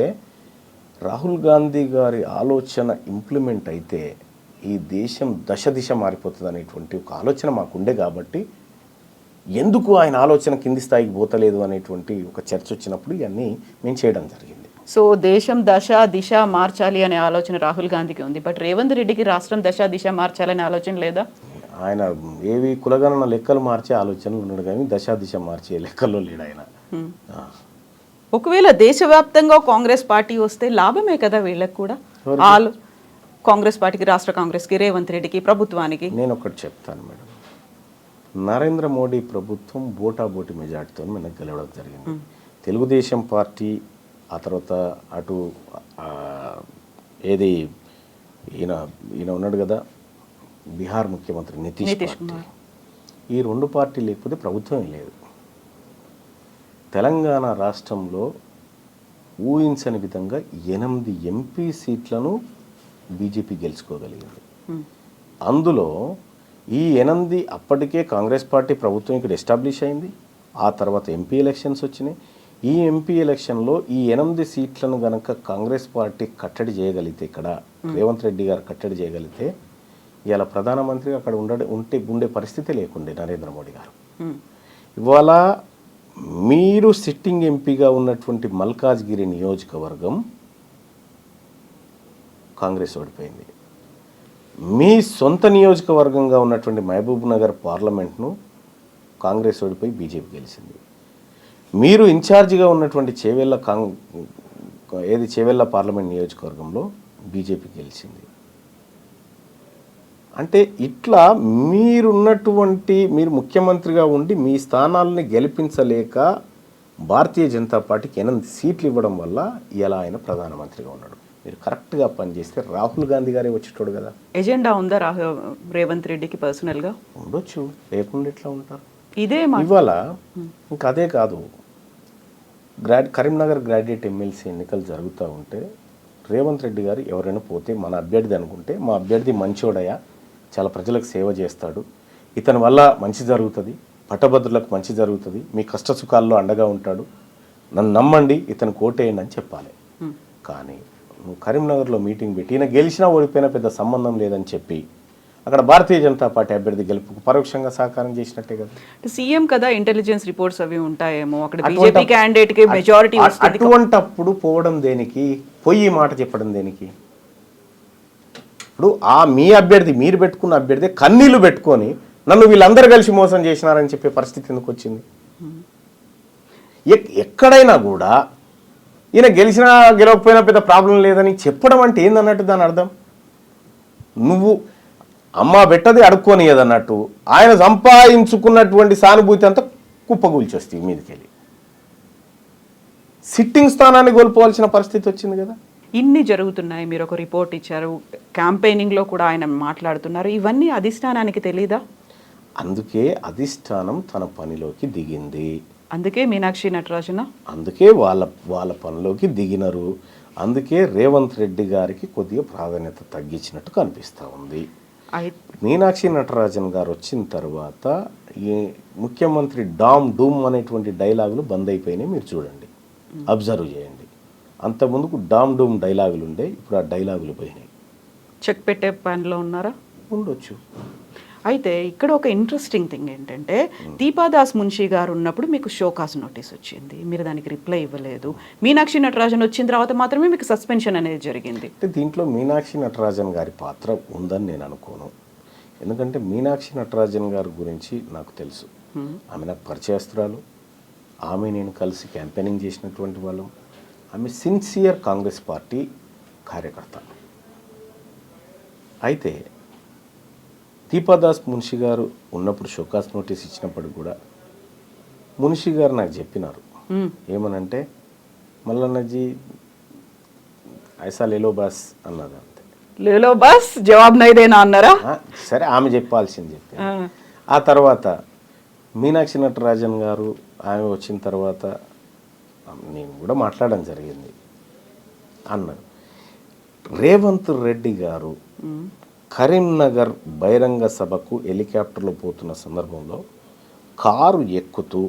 రాహుల్ గాంధీ గారి ఆలోచన ఇంప్లిమెంట్ అయితే ఈ దేశం దశ మారిపోతుంది అనేటువంటి ఒక ఆలోచన మాకుండే కాబట్టి ఎందుకు ఆయన ఆలోచన కింది స్థాయికి పోతలేదు అనేటువంటి ఒక చర్చ వచ్చినప్పుడు ఇవన్నీ మేము చేయడం జరిగింది. సో దేశం దిశ మార్చాలి అనే ఆలోచన రాహుల్ గాంధీకి ఉంది, బట్ రేవంత్ రెడ్డికి రాష్ట్రం దిశ మార్చాలనే ఆలోచన లేదా? ఆయన ఏవి కులగణన లెక్కలు మార్చే ఆలోచనలు ఉన్నాడు కానీ దిశ మార్చే లెక్కల్లో లేడు ఆయన. ఒకవేళ దేశవ్యాప్తంగా కాంగ్రెస్ పార్టీ వస్తే లాభమే కదా వీళ్ళకి కూడా. కాంగ్రెస్ పార్టీకి, రాష్ట్ర కాంగ్రెస్కి, రేవంత్ రెడ్డికి, ప్రభుత్వానికి. నేను ఒకటి చెప్తాను మేడం, నరేంద్ర మోడీ ప్రభుత్వం బోటాబోటి మెజార్టీతో మనకు గెలవడం జరిగింది. తెలుగుదేశం పార్టీ, ఆ తర్వాత అటు ఏది ఈయన ఉన్నాడు కదా బీహార్ ముఖ్యమంత్రి నితీష్ కుమార్, ఈ 2 పార్టీలు లేకపోతే ప్రభుత్వం లేదు. తెలంగాణ రాష్ట్రంలో ఊహించని విధంగా 8 ఎంపీ సీట్లను బీజేపీ గెలుచుకోగలిగింది. అందులో ఈ 8 అప్పటికే కాంగ్రెస్ పార్టీ ప్రభుత్వం ఇక్కడ ఎస్టాబ్లిష్ అయింది. ఆ తర్వాత ఎంపీ ఎలక్షన్స్ వచ్చినాయి. ఈ ఎంపీ ఎలక్షన్లో ఈ 8 సీట్లను గనక కాంగ్రెస్ పార్టీ కట్టడి చేయగలిగితే, ఇక్కడ రేవంత్ రెడ్డి గారు కట్టడి చేయగలిగితే ఇవాళ ప్రధానమంత్రి అక్కడ ఉండే పరిస్థితి లేకుండే నరేంద్ర మోడీ గారు. ఇవాళ మీరు సిట్టింగ్ ఎంపీగా ఉన్నటువంటి మల్కాజ్గిరి నియోజకవర్గం కాంగ్రెస్ ఓడిపోయింది. మీ సొంత నియోజకవర్గంగా ఉన్నటువంటి మహబూబ్ నగర్ పార్లమెంట్ను కాంగ్రెస్ ఓడిపోయి బీజేపీ గెలిచింది. మీరు ఇన్ఛార్జిగా ఉన్నటువంటి చేవెళ్ళ పార్లమెంట్ నియోజకవర్గంలో బీజేపీ గెలిచింది. అంటే ఇట్లా మీరు ముఖ్యమంత్రిగా ఉండి మీ స్థానాలని గెలిపించలేక భారతీయ జనతా పార్టీకి 8 సీట్లు ఇవ్వడం వల్ల ఇలా ఆయన ప్రధానమంత్రిగా ఉన్నాడు. మీరు కరెక్ట్గా పనిచేస్తే రాహుల్ గాంధీ గారే వచ్చేటోడు కదా. ఎజెండా ఉందా రేవంత్ రెడ్డికి పర్సనల్గా? ఉండొచ్చు, లేకుండా ఎట్లా ఉంటారు. ఇదే ఇవాళ ఇంకా అదే కాదు, కరీంనగర్ గ్రాడ్యుయేట్ ఎమ్మెల్సీ ఎన్నికలు జరుగుతూ ఉంటే రేవంత్ రెడ్డి గారు ఎవరైనా పోతే మన అభ్యర్థి అనుకుంటే, మా అభ్యర్థి మంచోడయా, చాలా ప్రజలకు సేవ చేస్తాడు, ఇతని వల్ల మంచి జరుగుతుంది, పట్టభద్రులకు మంచి జరుగుతుంది, మీ కష్ట సుఖాల్లో అండగా ఉంటాడు, నన్ను నమ్మండి, ఇతను కోటేయండి అని చెప్పాలి. కానీ నువ్వు కరీంనగర్లో మీటింగ్ పెట్టి ఈయన గెలిచినా ఓడిపోయినా పెద్ద సంబంధం లేదని చెప్పి అక్కడ భారతీయ జనతా పార్టీ అభ్యర్థి గెలుపుకు పరోక్షంగా సహకారం చేసినట్టే కదా. సీఎం కదా, ఇంటెలిజెన్స్ రిపోర్ట్స్ అవి ఉంటాయేమో, అక్కడ బీజేపీ క్యాండిడేట్ కి మెజారిటీ వస్తుంది. అటువంటప్పుడు పోవడం దేనికి, పోయి మాట చెప్పడం దేనికి? ఇప్పుడు మీ అభ్యర్థి, మీరు పెట్టుకున్న అభ్యర్థి కన్నీళ్లు పెట్టుకొని నన్ను వీళ్ళందరూ కలిసి మోసం చేసినారని చెప్పే పరిస్థితి ఎందుకు వచ్చింది? ఎక్కడైనా కూడా ఈయన గెలిచినా గెలవకపోయినా పెద్ద ప్రాబ్లం లేదని చెప్పడం అంటే ఏందన్నట్టు దాని అర్థం. నువ్వు అమ్మ పెట్టది అడుక్కోనియదు అన్నట్టు ఆయన సంపాదించుకున్నటువంటి సానుభూతి అంతా కుప్పగూల్చొస్తుంది మీదకెళ్ళి సిట్టింగ్ స్థానాన్ని కోల్పోవాల్సిన పరిస్థితి వచ్చింది కదా. ఇన్ని జరుగుతున్నాయి, మీరు ఒక రిపోర్ట్ ఇచ్చారు, క్యాంపెయినింగ్లో కూడా ఆయన మాట్లాడుతున్నారు, ఇవన్నీ అధిష్టానానికి తెలీదా? అందుకే అధిష్టానం తన పనిలోకి దిగింది, అందుకే మీనాక్షి నటరాజన అందుకే వాళ్ళ పనిలోకి దిగినరు, అందుకే రేవంత్ రెడ్డి గారికి కొద్దిగా ప్రాధాన్యత తగ్గించినట్టు కనిపిస్తూ ఉంది. మీనాక్షి నటరాజన్ గారు వచ్చిన తర్వాత ఈ ముఖ్యమంత్రి డామ్ డూమ్ అనేటువంటి డైలాగులు బంద్ అయిపోయినాయి. మీరు చూడండి, అబ్జర్వ్ చేయండి. అంతకుముందుకు డామ్ డూమ్ డైలాగులు ఉండే, ఇప్పుడు ఆ డైలాగులు పోయినాయి. చెక్ పెట్టే పనిలో ఉన్నారా? ఉండొచ్చు. అయితే ఇక్కడ ఒక ఇంట్రెస్టింగ్ థింగ్ ఏంటంటే, దీపాదాస్ మున్షి గారు ఉన్నప్పుడు మీకు షోకాస్ నోటీస్ వచ్చింది, మీరు దానికి రిప్లై ఇవ్వలేదు. మీనాక్షి నటరాజన్ వచ్చిన తర్వాత మాత్రమే మీకు సస్పెన్షన్ అనేది జరిగింది. అంటే దీంట్లో మీనాక్షి నటరాజన్ గారి పాత్ర ఉందని నేను అనుకోను. ఎందుకంటే మీనాక్షి నటరాజన్ గారి గురించి నాకు తెలుసు, ఆమె నాకు పరిచయస్తురాలు, ఆమె నేను కలిసి క్యాంపెయినింగ్ చేసినటువంటి వాళ్ళం. ఆమె సిన్సియర్ కాంగ్రెస్ పార్టీ కార్యకర్త. అయితే దీపాదాస్ మున్షి గారు ఉన్నప్పుడు షోకాస్ నోటీస్ ఇచ్చినప్పుడు కూడా మున్షి గారు నాకు చెప్పినారు, ఏమనంటే మల్లన్నజీ ఐసా లేలో బాస్ అన్నది. అంతే, లేలో బాస్ జవాబు నైదేనా అన్నారా? సరే, ఆమె చెప్పాల్సింది చెప్పి ఆ తర్వాత మీనాక్షి నటరాజన్ గారు ఆమె వచ్చిన తర్వాత నేను కూడా మాట్లాడడం జరిగింది అన్నారు. రేవంత్ రెడ్డి గారు కరీంనగర్ బహిరంగ సభకు హెలికాప్టర్లో పోతున్న సందర్భంలో కారు ఎక్కుతూ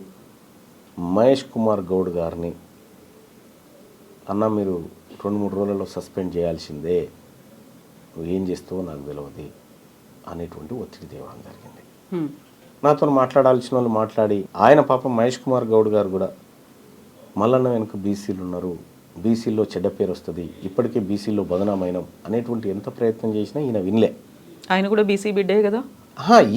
మహేష్ కుమార్ గౌడ్ గారిని, అన్న మీరు 2-3 రోజులలో సస్పెండ్ చేయాల్సిందే, నువ్వు ఏం చేస్తావో నాకు తెలియదు అనేటువంటి ఒత్తిడి తేవడం జరిగింది. నాతో మాట్లాడాల్సిన వాళ్ళు మాట్లాడి, ఆయన పాపం మహేష్ కుమార్ గౌడ్ గారు కూడా మల్లన్న వెనుక బీసీలు ఉన్నారు, బీసీల్లో చెడ్డ పేరు వస్తుంది, ఇప్పటికే బీసీల్లో బదనామైనం అనేటువంటి ఎంత ప్రయత్నం చేసినా ఈయన వినలే. ఆయన కూడా బీసీ బిడ్డే కదా.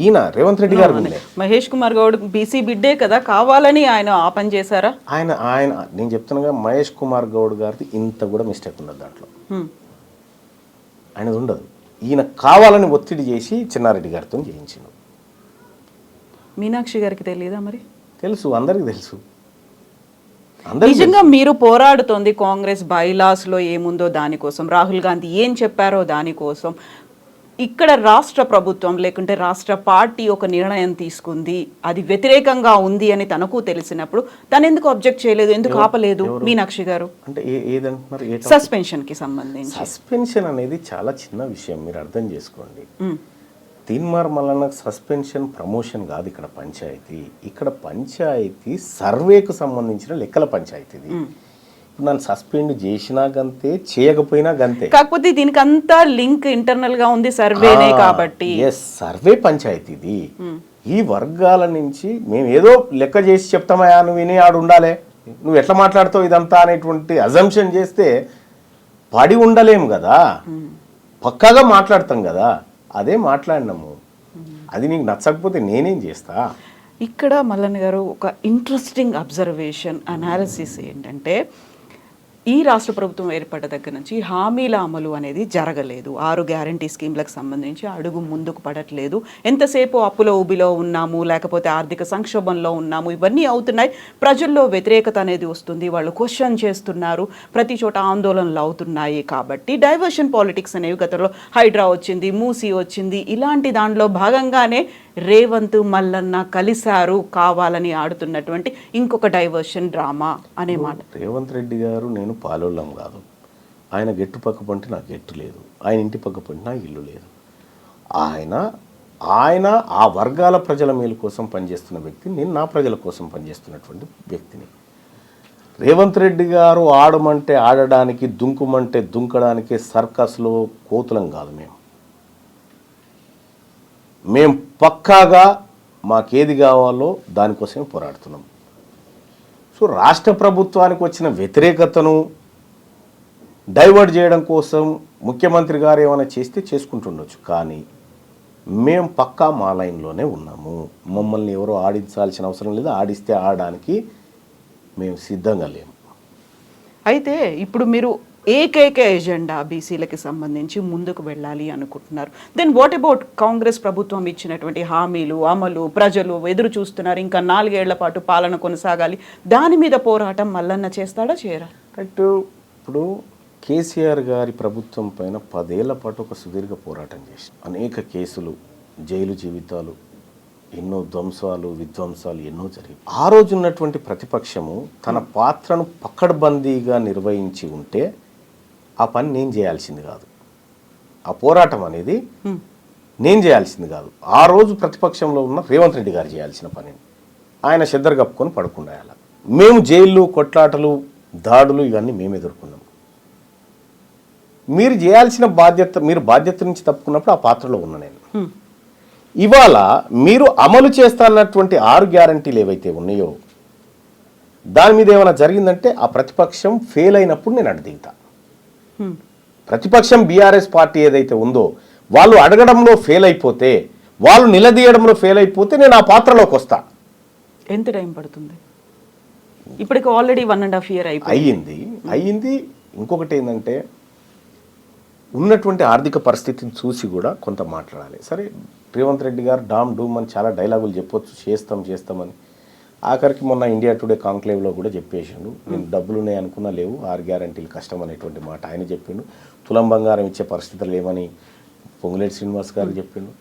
ఈయన రేవంత్ రెడ్డి గారు వినలే. మహేష్ కుమార్ గౌడ్ బీసీ బిడ్డే కదా, కావాలని ఆయన ఆ పని చేశారా? ఆయన నేను చెప్తున్నాగా, మహేష్ కుమార్ గౌడ్ గారిది ఇంత కూడా మిస్టేక్ ఉండదు దాంట్లో, ఆయనది ఉండదు. ఈయన కావాలని ఒత్తిడి చేసి చిన్నారెడ్డి గారితో చేయించిండు. మీనాక్షి గారికి తెలియదా? మరి తెలుసు, అందరికీ తెలుసు. నిజంగా మీరు పోరాడుతోంది కాంగ్రెస్ బైలాస్ లో ఏముందో దానికోసం, రాహుల్ గాంధీ ఏం చెప్పారో దానికోసం. ఇక్కడ రాష్ట్ర ప్రభుత్వం లేకుంటే రాష్ట్ర పార్టీ ఒక నిర్ణయం తీసుకుంది, అది వ్యతిరేకంగా ఉంది అని తనకు తెలిసినప్పుడు తను ఎందుకు అబ్జెక్ట్ చేయలేదు, ఎందుకు ఆపలేదు మీనాక్షి గారు? అంటే ఏదంటున్నారు? సస్పెన్షన్ కి సంబంధించి. సస్పెన్షన్ అనేది చాలా చిన్న విషయం, మీరు అర్థం చేసుకోండి. తీన్మార్ మల్లన్న సస్పెన్షన్ ప్రమోషన్ కాదు ఇక్కడ పంచాయతీ. ఇక్కడ పంచాయతీ సర్వేకు సంబంధించిన లెక్కల పంచాయతీది. ఇప్పుడు నన్ను సస్పెండ్ చేసినా గంతే, చేయకపోయినా గంతే. కాకపోతే దీనికి అంతా లింక్ ఇంటర్నల్ గా ఉంది, సర్వేనే కాబట్టి. సర్వే పంచాయతీది. ఈ వర్గాల నుంచి మేము ఏదో లెక్క చేసి చెప్తామయా, నువ్వు విని ఆడు ఉండాలి, నువ్వు ఎట్లా మాట్లాడుతావు ఇదంతా అనేటువంటి అజంప్షన్ చేస్తే పడి ఉండలేము కదా, పక్కాగా మాట్లాడతాం కదా. అదే మాట్లాడినాము, అది నీకు నచ్చకపోతే నేనేం చేస్తా. ఇక్కడ మల్లన్న గారు ఒక ఇంట్రెస్టింగ్ అబ్జర్వేషన్ అనాలిసిస్ ఏంటంటే, ఈ రాష్ట్ర ప్రభుత్వం ఏర్పడ్డ దగ్గర నుంచి హామీల అమలు అనేది జరగలేదు. 6 గ్యారంటీ స్కీమ్లకు సంబంధించి అడుగు ముందుకు పడట్లేదు. ఎంతసేపు అప్పుల ఊబిలో ఉన్నాము, లేకపోతే ఆర్థిక సంక్షోభంలో ఉన్నాము, ఇవన్నీ అవుతున్నాయి. ప్రజల్లో వ్యతిరేకత అనేది వస్తుంది, వాళ్ళు క్వశ్చన్ చేస్తున్నారు, ప్రతి చోట ఆందోళనలు అవుతున్నాయి. కాబట్టి డైవర్షన్ పాలిటిక్స్ అనేవి గతంలో హైడ్రా వచ్చింది, మూసీ వచ్చింది, ఇలాంటి దానిలో భాగంగానే రేవంత్ మల్లన్న కలిశారు, కావాలని ఆడుతున్నటువంటి ఇంకొక డైవర్షన్ డ్రామా అనే మాట. రేవంత్ రెడ్డి గారు నేను పాలోళ్ళం కాదు, ఆయన గెట్టు పక్క పంటే నాకు గెట్టు లేదు, ఆయన ఇంటి పక్క పంటే నాకు ఇల్లు లేదు. ఆయన ఆ వర్గాల ప్రజల మేలు కోసం పనిచేస్తున్న వ్యక్తి, నేను నా ప్రజల కోసం పనిచేస్తున్నటువంటి వ్యక్తిని. రేవంత్ రెడ్డి గారు ఆడమంటే ఆడడానికి, దుంకుమంటే దుంకడానికి సర్కస్లో కోతులం కాదు. మేము పక్కాగా మాకేది కావాలో దానికోసమే పోరాడుతున్నాం. సో రాష్ట్ర ప్రభుత్వానికి వచ్చిన వ్యతిరేకతను డైవర్ట్ చేయడం కోసం ముఖ్యమంత్రి గారు ఏమైనా చేస్తే చేసుకుంటుండొచ్చు, కానీ మేము పక్కా మా లైన్లోనే ఉన్నాము. మమ్మల్ని ఎవరో ఆడించాల్సిన అవసరం లేదు, ఆడిస్తే ఆడడానికి మేము సిద్ధంగా లేము. అయితే ఇప్పుడు మీరు ఏకైక ఎజెండా బీసీలకి సంబంధించి ముందుకు వెళ్ళాలి అనుకుంటున్నారు. దెన్ వాట్ అబౌట్ కాంగ్రెస్ ప్రభుత్వం ఇచ్చినటువంటి హామీలు అమలు? ప్రజలు ఎదురు చూస్తున్నారు, ఇంకా 4 ఏళ్ల పాటు పాలన కొనసాగాలి. దాని మీద పోరాటం మల్లన్న చేస్తాడా చేయరా? రైట్. ఇప్పుడు కేసీఆర్ గారి ప్రభుత్వం పైన 10 ఏళ్ల పాటు ఒక సుదీర్ఘ పోరాటం చేసి అనేక కేసులు, జైలు జీవితాలు, ఎన్నో ధ్వంసాలు విధ్వంసాలు ఎన్నో జరిగాయి. ఆ రోజు ఉన్నటువంటి ప్రతిపక్షము తన పాత్రను పకడ్బందీగా నిర్వహించి ఉంటే ఆ పని నేను చేయాల్సింది కాదు, ఆ పోరాటం అనేది నేను చేయాల్సింది కాదు. ఆ రోజు ప్రతిపక్షంలో ఉన్న రేవంత్ రెడ్డి గారు చేయాల్సిన పని. ఆయన చెద్దరు కప్పుకొని పడుకుండాయాల. మేము జైళ్ళు, కొట్లాటలు, దాడులు ఇవన్నీ మేము ఎదుర్కొన్నాం. మీరు చేయాల్సిన బాధ్యత, మీరు బాధ్యత నుంచి తప్పుకున్నప్పుడు ఆ పాత్రలో ఉన్న నేను. ఇవాళ మీరు అమలు చేస్తానన్నటువంటి 6 గ్యారంటీలు ఏవైతే ఉన్నాయో దాని మీద ఏమైనా జరిగిందంటే ఆ ప్రతిపక్షం ఫెయిల్ అయినప్పుడు నేను అడ్డుదిగుతా. ప్రతిపక్షం బీఆర్ఎస్ పార్టీ ఏదైతే ఉందో వాళ్ళు అడగడంలో ఫెయిల్ అయిపోతే, వాళ్ళు నిలదీయడంలో ఫెయిల్ అయిపోతే నేను ఆ పాత్రలోకి వస్తా. ఎంత టైం పడుతుంది? ఇప్పటికి ఆల్రెడీ 1.5 year అయ్యింది. ఇంకొకటి ఏంటంటే ఉన్నటువంటి ఆర్థిక పరిస్థితిని చూసి కూడా కొంత మాట్లాడాలి. సరే, రేవంత్ రెడ్డి గారు డామ్ డూమ్ అని చాలా డైలాగులు చెప్పొచ్చు, చేస్తామని. ఆఖరికి మొన్న ఇండియా టుడే కాంక్లేవ్లో కూడా చెప్పేసిండు, నేను డబ్బులున్నాయి అనుకున్నా లేవు, 6 గ్యారంటీలు కష్టం అనేటువంటి మాట ఆయన చెప్పిండు. తులం బంగారం ఇచ్చే పరిస్థితులు లేవని పొంగులేటి శ్రీనివాస్ గారు చెప్పిండు.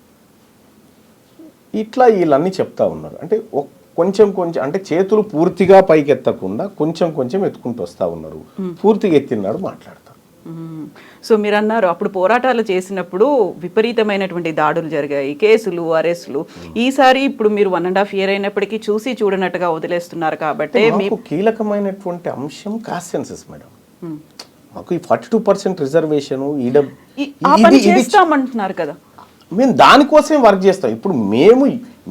ఇట్లా వీళ్ళన్నీ చెప్తా ఉన్నారు. అంటే కొంచెం అంటే చేతులు పూర్తిగా పైకి ఎత్తకుండా కొంచెం ఎత్తుకుంటూ వస్తూ ఉన్నారు. పూర్తిగా ఎత్తినాడు మాట్లాడతారు. సో మీరు అన్నారు అప్పుడు పోరాటాలు చేసినప్పుడు విపరీతమైనటువంటి దాడులు జరిగాయి, కేసులు, అరెస్టులు. ఈసారి ఇప్పుడు మీరు 1.5 year అయినప్పటికీ చూసి చూడనట్టుగా వదిలేస్తున్నారు. కాబట్టి మీకు కీలకమైనటువంటి అంశం కాస్ట్ సెన్సస్ మేడం. మాకు ఈ 42% రిజర్వేషన్ చేస్తామంటున్నారు కదా, మేము దానికోసమే వర్క్ చేస్తాం. ఇప్పుడు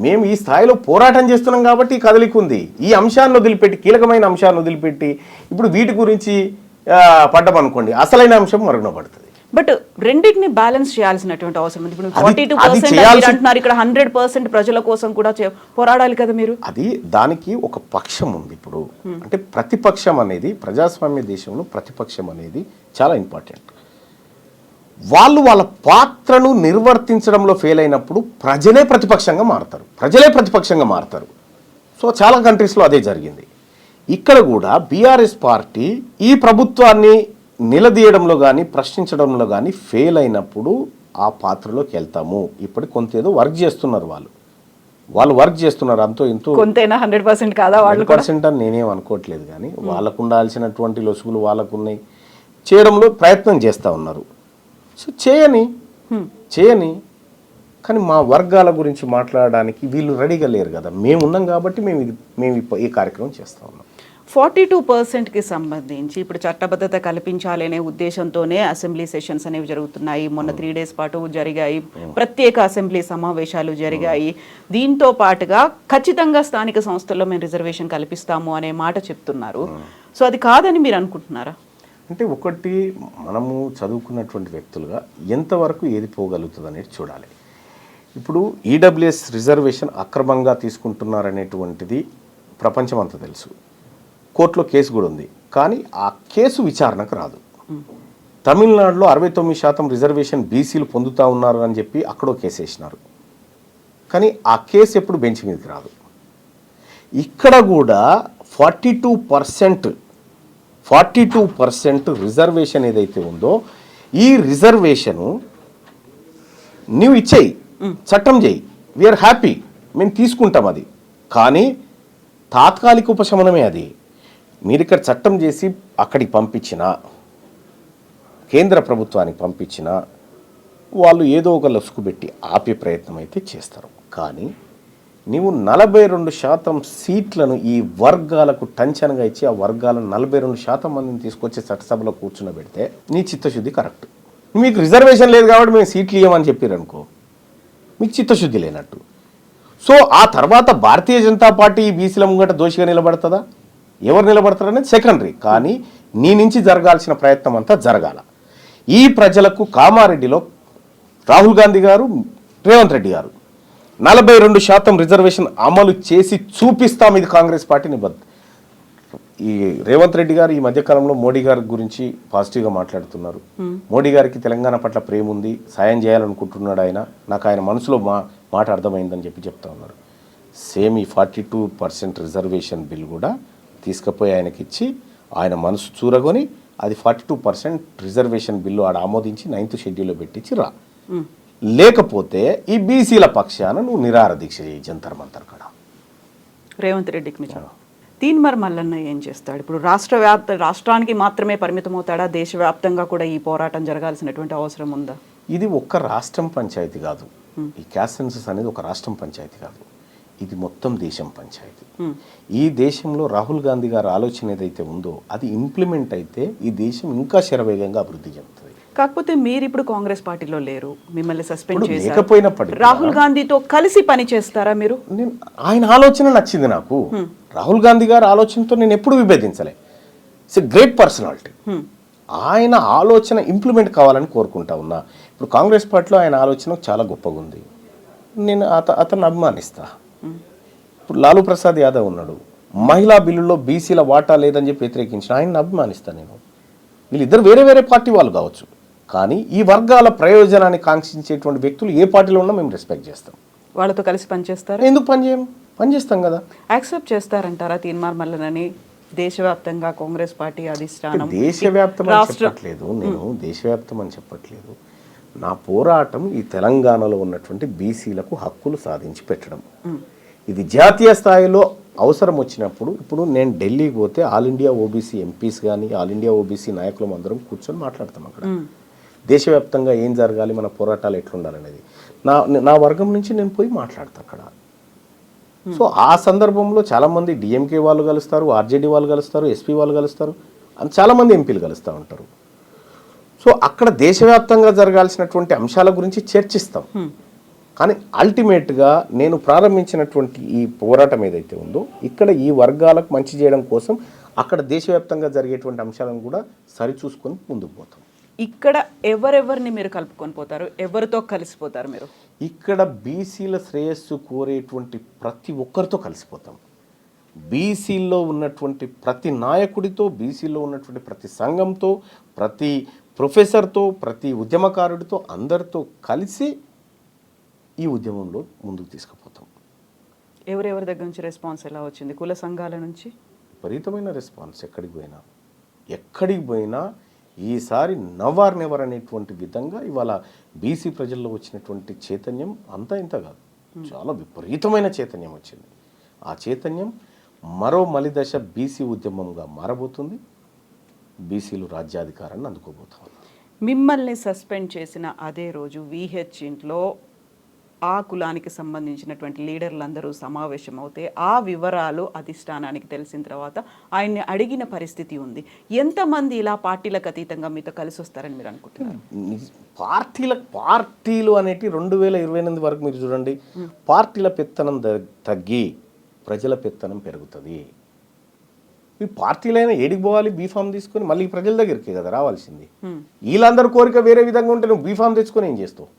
మేము ఈ స్థాయిలో పోరాటం చేస్తున్నాం కాబట్టి ఈ కదలిక ఉంది. ఈ అంశాన్ని వదిలిపెట్టి, కీలకమైన అంశాన్ని వదిలిపెట్టి ఇప్పుడు వీటి గురించి పడ్డమనుకోండి, అసలైన అంశం మరుగున పడుతుంది. బట్ రెండింటిని బ్యాలెన్స్ చేయాల్సినటువంటి అవసరం ఉంది. ఇప్పుడు 42% అంటున్నారు, ఇక్కడ 100% ప్రజల కోసం కూడా పోరాడాలి కదా మీరు. అది దానికి ఒక పక్షం ఉంది. ఇప్పుడు అంటే ప్రతిపక్షం అనేది, ప్రజాస్వామ్య దేశంలో ప్రతిపక్షం అనేది చాలా ఇంపార్టెంట్. వాళ్ళు వాళ్ళ పాత్రను నిర్వర్తించడంలో ఫెయిల్ అయినప్పుడు ప్రజలే ప్రతిపక్షంగా మారుతారు. సో చాలా కంట్రీస్లో అదే జరిగింది. ఇక్కడ కూడా బీఆర్ఎస్ పార్టీ ఈ ప్రభుత్వాన్ని నిలదీయడంలో కానీ ప్రశ్నించడంలో కానీ ఫెయిల్ అయినప్పుడు ఆ పాత్రలోకి వెళ్తాము. ఇప్పుడు కొంత ఏదో వర్క్ చేస్తున్నారు, వాళ్ళు వర్క్ చేస్తున్నారు. అంతో ఇంతో కొంతైనా 100% కాదా? 100% అని నేనేం అనుకోవట్లేదు, కానీ వాళ్ళకు ఉండాల్సినటువంటి లొసుగులు వాళ్ళకున్నాయి, చేయడంలో ప్రయత్నం చేస్తూ ఉన్నారు. సో చేయని కానీ మా వర్గాల గురించి మాట్లాడడానికి వీళ్ళు రెడీగా లేరు కదా. మేము ఉన్నాం కాబట్టి మేము ఈ కార్యక్రమం చేస్తూ ఉన్నాం. 42%కి సంబంధించి ఇప్పుడు చట్టబద్ధత కల్పించాలి అనే ఉద్దేశంతోనే అసెంబ్లీ సెషన్స్ అనేవి జరుగుతున్నాయి. మొన్న 3 days పాటు జరిగాయి, ప్రత్యేక అసెంబ్లీ సమావేశాలు జరిగాయి. దీంతో పాటుగా ఖచ్చితంగా స్థానిక సంస్థల్లో మేము రిజర్వేషన్ కల్పిస్తాము అనే మాట చెప్తున్నారు. సో అది కాదని మీరు అనుకుంటున్నారా? అంటే ఒకటి, మనము చదువుకున్నటువంటి వ్యక్తులుగా ఎంతవరకు ఏది పోగలుగుతుంది అనేది చూడాలి. ఇప్పుడు ఈడబ్ల్యూఎస్ రిజర్వేషన్ అక్రమంగా తీసుకుంటున్నారనేటువంటిది ప్రపంచం అంతా తెలుసు. కోర్టులో కేసు కూడా ఉంది, కానీ ఆ కేసు విచారణకు రాదు. తమిళనాడులో 69% రిజర్వేషన్ బీసీలు పొందుతూ ఉన్నారు అని చెప్పి అక్కడో కేసు వేసినారు, కానీ ఆ కేసు ఎప్పుడు బెంచ్ మీదకి రాదు. ఇక్కడ కూడా 42% రిజర్వేషన్ ఏదైతే ఉందో ఈ రిజర్వేషను నువ్వు ఇచ్చేయి, చట్టం చేయి, వీఆర్ హ్యాపీ, మేము తీసుకుంటాం. అది కానీ తాత్కాలిక ఉపశమనమే. అది మీరు ఇక్కడ చట్టం చేసి అక్కడికి పంపించిన, కేంద్ర ప్రభుత్వానికి పంపించిన, వాళ్ళు ఏదో ఒక లసుకు పెట్టి ఆపే ప్రయత్నం అయితే చేస్తారు. కానీ నీవు 42% సీట్లను ఈ వర్గాలకు టంచనగా ఇచ్చి ఆ వర్గాలను 42% మందిని తీసుకొచ్చి చట్టసభలో కూర్చునబెడితే నీ చిత్తశుద్ధి కరెక్ట్. మీకు రిజర్వేషన్ లేదు కాబట్టి మేము సీట్లు ఇవ్వమని చెప్పారనుకో, మీకు చిత్తశుద్ధి లేనట్టు. సో ఆ తర్వాత భారతీయ జనతా పార్టీ ఈ బీసీల ముంగట దోషిగా నిలబడుతుందా, ఎవరు నిలబడతారనేది సెకండరీ. కానీ నీ నుంచి జరగాల్సిన ప్రయత్నం అంతా జరగాల. ఈ ప్రజలకు కామారెడ్డిలో రాహుల్ గాంధీ గారు, రేవంత్ రెడ్డి గారు 42% రిజర్వేషన్ అమలు చేసి చూపిస్తాం, ఇది కాంగ్రెస్ పార్టీ నిబద్ధత. ఈ రేవంత్ రెడ్డి గారు ఈ మధ్యకాలంలో మోడీ గారి గురించి పాజిటివ్గా మాట్లాడుతున్నారు. మోడీ గారికి తెలంగాణ పట్ల ప్రేమ ఉంది, సాయం చేయాలనుకుంటున్నాడు ఆయన, నాకు ఆయన మనసులో మాట అర్థమైందని చెప్తా ఉన్నారు. సేమ్ ఈ 42% రిజర్వేషన్ బిల్ కూడా తీసుకుపోయి ఆయనకి ఇచ్చి ఆయన మనసు చూరగొని అది 42% రిజర్వేషన్ బిల్లు ఆడ ఆమోదించి 9th షెడ్యూల్లో పెట్టించి రా, లేకపోతే ఈ బీసీల పక్షాన నువ్వు నిరాహార దీక్ష చేయి జంతర్ మంతర్ కాడ. రేవంత్ రెడ్డికి నిజం. తీన్మార్ మల్లన్న ఏం చేస్తాడు ఇప్పుడు? రాష్ట్రానికి మాత్రమే పరిమితం అవుతాడా? దేశవ్యాప్తంగా కూడా ఈ పోరాటం జరగాల్సినటువంటి అవసరం ఉందా? ఇది ఒక్క రాష్ట్రం పంచాయతీ కాదు, ఈ క్యాస్ట్ సెన్సస్ అనేది ఒక రాష్ట్రం పంచాయతీ కాదు, ఇది మొత్తం దేశం పంచాయతీ. ఈ దేశంలో రాహుల్ గాంధీ గారి ఆలోచన ఏదైతే ఉందో అది ఇంప్లిమెంట్ అయితే ఈ దేశం ఇంకా శరవేగంగా అభివృద్ధి చెందుతుంది. కాకపోతే మీరు ఇప్పుడు కాంగ్రెస్ పార్టీలో లేరు, మిమ్మల్ని సస్పెండ్ చేశారు. లేకపోయినప్పటికీ రాహుల్ గాంధీతో కలిసి పని చేస్తారా మీరు? ఆయన ఆలోచన నచ్చింది నాకు. రాహుల్ గాంధీ గారి ఆలోచనతో నేను ఎప్పుడు విభేదించలే. It's a great personality. ఆయన ఆలోచన ఇంప్లిమెంట్ కావాలని కోరుకుంటా ఉన్నా. ఇప్పుడు కాంగ్రెస్ పార్టీలో ఆయన ఆలోచన చాలా గొప్పగా ఉంది, నేను అతన్ని అభిమానిస్తా. ఇప్పుడు లాలూ ప్రసాద్ యాదవ్ ఉన్నాడు, మహిళా బిల్లులో బీసీల వాటా లేదని చెప్పి వ్యతిరేకించిన ఆయన్ని అభిమానిస్తా నేను. వీళ్ళిద్దరు వేరే వేరే పార్టీ వాళ్ళు కావచ్చు, కానీ ఈ వర్గాల ప్రయోజనాన్ని కాంక్షించేటువంటి వ్యక్తులు ఏ పార్టీలో ఉన్నా మేము రెస్పెక్ట్ చేస్తాం. వాళ్ళతో కలిసి పనిచేస్తారు. ఎందుకు పనిచేస్తాం కదా. యాక్సెప్ట్ చేస్తారంటారా తీన్మార్ మల్లనని దేశవ్యాప్తంగా కాంగ్రెస్ పార్టీ అధిష్టానం? దేశవ్యాప్తం అని చెప్పట్లేదు, నేను దేశవ్యాప్తం అని చెప్పట్లేదు. నా పోరాటం ఈ తెలంగాణలో ఉన్నటువంటి బీసీలకు హక్కులు సాధించి పెట్టడం. ఇది జాతీయ స్థాయిలో అవసరం వచ్చినప్పుడు, ఇప్పుడు నేను ఢిల్లీకి పోతే ఆల్ ఇండియా ఓబీసీ ఎంపీస్ కానీ ఆల్ ఇండియా ఓబీసీ నాయకులు అందరం కూర్చొని మాట్లాడతాం అక్కడ. దేశవ్యాప్తంగా ఏం జరగాలి, మన పోరాటాలు ఎట్లుండాలనేది నా వర్గం నుంచి నేను పోయి మాట్లాడతాను అక్కడ. సో ఆ సందర్భంలో చాలామంది డిఎంకే వాళ్ళు కలుస్తారు, ఆర్జేడీ వాళ్ళు కలుస్తారు, ఎస్పీ వాళ్ళు కలుస్తారు, చాలామంది ఎంపీలు కలుస్తూ ఉంటారు. సో అక్కడ దేశవ్యాప్తంగా జరగాల్సినటువంటి అంశాల గురించి చర్చిస్తాం. కానీ అల్టిమేట్గా నేను ప్రారంభించినటువంటి ఈ పోరాటం ఏదైతే ఉందో ఇక్కడ ఈ వర్గాలకు మంచి చేయడం కోసం అక్కడ దేశవ్యాప్తంగా జరిగేటువంటి అంశాలను కూడా సరిచూసుకొని ముందుకు పోతాం. ఇక్కడ ఎవరెవరిని మీరు కలుపుకొని పోతారు? ఎవరితో కలిసిపోతారు మీరు? ఇక్కడ బీసీల శ్రేయస్సు కోరేటువంటి ప్రతి ఒక్కరితో కలిసిపోతాం. బీసీల్లో ఉన్నటువంటి ప్రతి నాయకుడితో, బీసీలో ఉన్నటువంటి ప్రతి సంఘంతో, ప్రతి ప్రొఫెసర్తో, ప్రతి ఉద్యమకారుడితో, అందరితో కలిసి ఈ ఉద్యమంలో ముందుకు తీసుకుపోతాం. ఎవరెవరి దగ్గర నుంచి రెస్పాన్స్ ఎలా వచ్చింది? కుల సంఘాల నుంచి విపరీతమైన రెస్పాన్స్. ఎక్కడికి పోయినా ఈసారి నవర్ నెవర్ అనేటువంటి విధంగా ఇవాళ బీసీ ప్రజల్లో వచ్చినటువంటి చైతన్యం అంతా ఇంత కాదు, చాలా విపరీతమైన చైతన్యం వచ్చింది. ఆ చైతన్యం మరో మలిదశ బీసీ ఉద్యమంగా మారబోతుంది. బీసీలు రాజ్యాధికారాన్ని అందుకోబోతున్నారు. మిమ్మల్ని సస్పెండ్ చేసిన అదే రోజు విహెచ్ ఇంట్లో ఆ కులానికి సంబంధించినటువంటి లీడర్లందరూ సమావేశం అవుతే ఆ వివరాలు అధిష్టానానికి తెలిసిన తర్వాత ఆయన్ని అడిగిన పరిస్థితి ఉంది. ఎంతమంది ఇలా పార్టీలకు అతీతంగా మీతో కలిసి వస్తారని మీరు అనుకుంటున్నారు? పార్టీలు అనేటి 2028 వరకు మీరు చూడండి, పార్టీల పెత్తనం తగ్గి ప్రజల పెత్తనం పెరుగుతుంది. ఈ పార్టీలైనా ఏడికి పోవాలి? బీఫామ్ తీసుకొని మళ్ళీ ప్రజల దగ్గరికి కదా రావాల్సింది. వీళ్ళందరూ కోరిక వేరే విధంగా ఉంటే నువ్వు బీఫామ్ తెచ్చుకొని ఏం చేస్తావు?